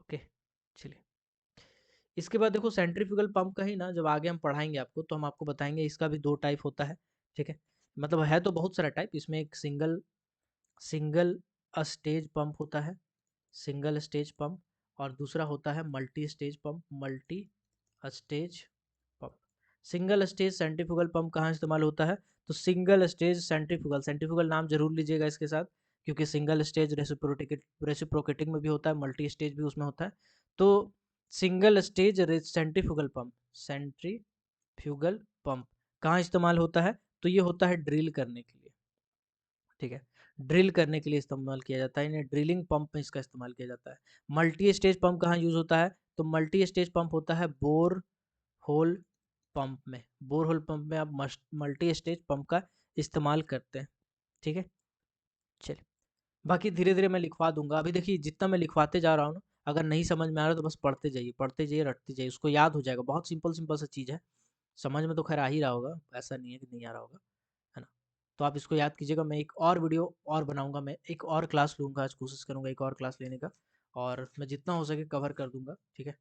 ओके, चलिए। इसके बाद देखो सेंट्रीफ्यूगल पंप का ही ना, जब आगे हम पढ़ाएंगे आपको तो हम आपको बताएंगे इसका भी 2 टाइप होता है। ठीक है? मतलब है तो बहुत सारा टाइप, इसमें एक सिंगल सिंगल स्टेज पंप होता है, सिंगल स्टेज पंप, और दूसरा होता है multi stage pump, multi stage pump. Single stage centrifugal pump कहाँ इस्तेमाल होता है? तो सिंगल स्टेज सेंट्रीफ्यूगल, सेंट्रीफ्यूगल नाम जरूर लीजिएगा इसके साथ, क्योंकि सिंगल स्टेज रेसिप्रोकेटिंग में भी होता है, मल्टी स्टेज भी उसमें होता है। तो single stage centrifugal pump, centrifugal pump कहाँ इस्तेमाल होता है? तो ये होता है ड्रिल करने के लिए। ठीक है? ड्रिल करने के लिए इस्तेमाल किया जाता है, इन्हें ड्रिलिंग पंप में इसका इस्तेमाल किया जाता है। मल्टी स्टेज पंप कहाँ यूज़ होता है? तो मल्टी स्टेज पंप होता है बोर होल पंप में। बोर होल पंप में आप मल्टी स्टेज पंप का इस्तेमाल करते हैं। ठीक है? चलिए, बाकी धीरे-धीरे मैं लिखवा दूँगा। अभी देखिए जितना मैं लिखवाते जा रहा हूँ ना, अगर नहीं समझ में आ रहा है तो बस पढ़ते जाइए, रटते जाइए, उसको याद हो जाएगा। बहुत सिंपल-सिंपल सा चीज़ है। समझ में तो खैर आ ही रहा होगा, ऐसा नहीं है कि नहीं आ रहा होगा, है ना? तो आप इसको याद कीजिएगा। मैं एक और वीडियो और बनाऊँगा, मैं एक और क्लास लूँगा, आज कोशिश करूँगा एक और क्लास लेने का, और मैं जितना हो सके कवर कर दूँगा, ठीक है?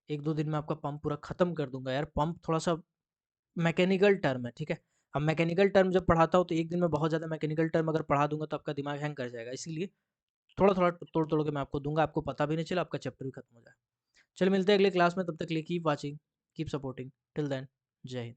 1-2 दिन में आपका पंप पूरा ख़त्म कर दूँगा यार। पंप थोड़ा-सा मैकेनिकल टर्म है, ठीक है? अब मैकेनिकल टर्म जब पढ़ाता हूँ तो एक दिन में बहुत ज़्यादा मैकेनिकल टर्म अगर पढ़ा दूँगा तो आपका दिमाग हैंग कर जाएगा। इसीलिए थोड़ा-थोड़ा, तोड़-तोड़ के मैं आपको दूँगा, आपको पता भी नहीं चला, आपका चैप्टर भी खत्म हो जाए। चलिए मिलते हैं अगली क्लास में, तब तक के लिए keep watching, keep supporting, till then जय हिंद।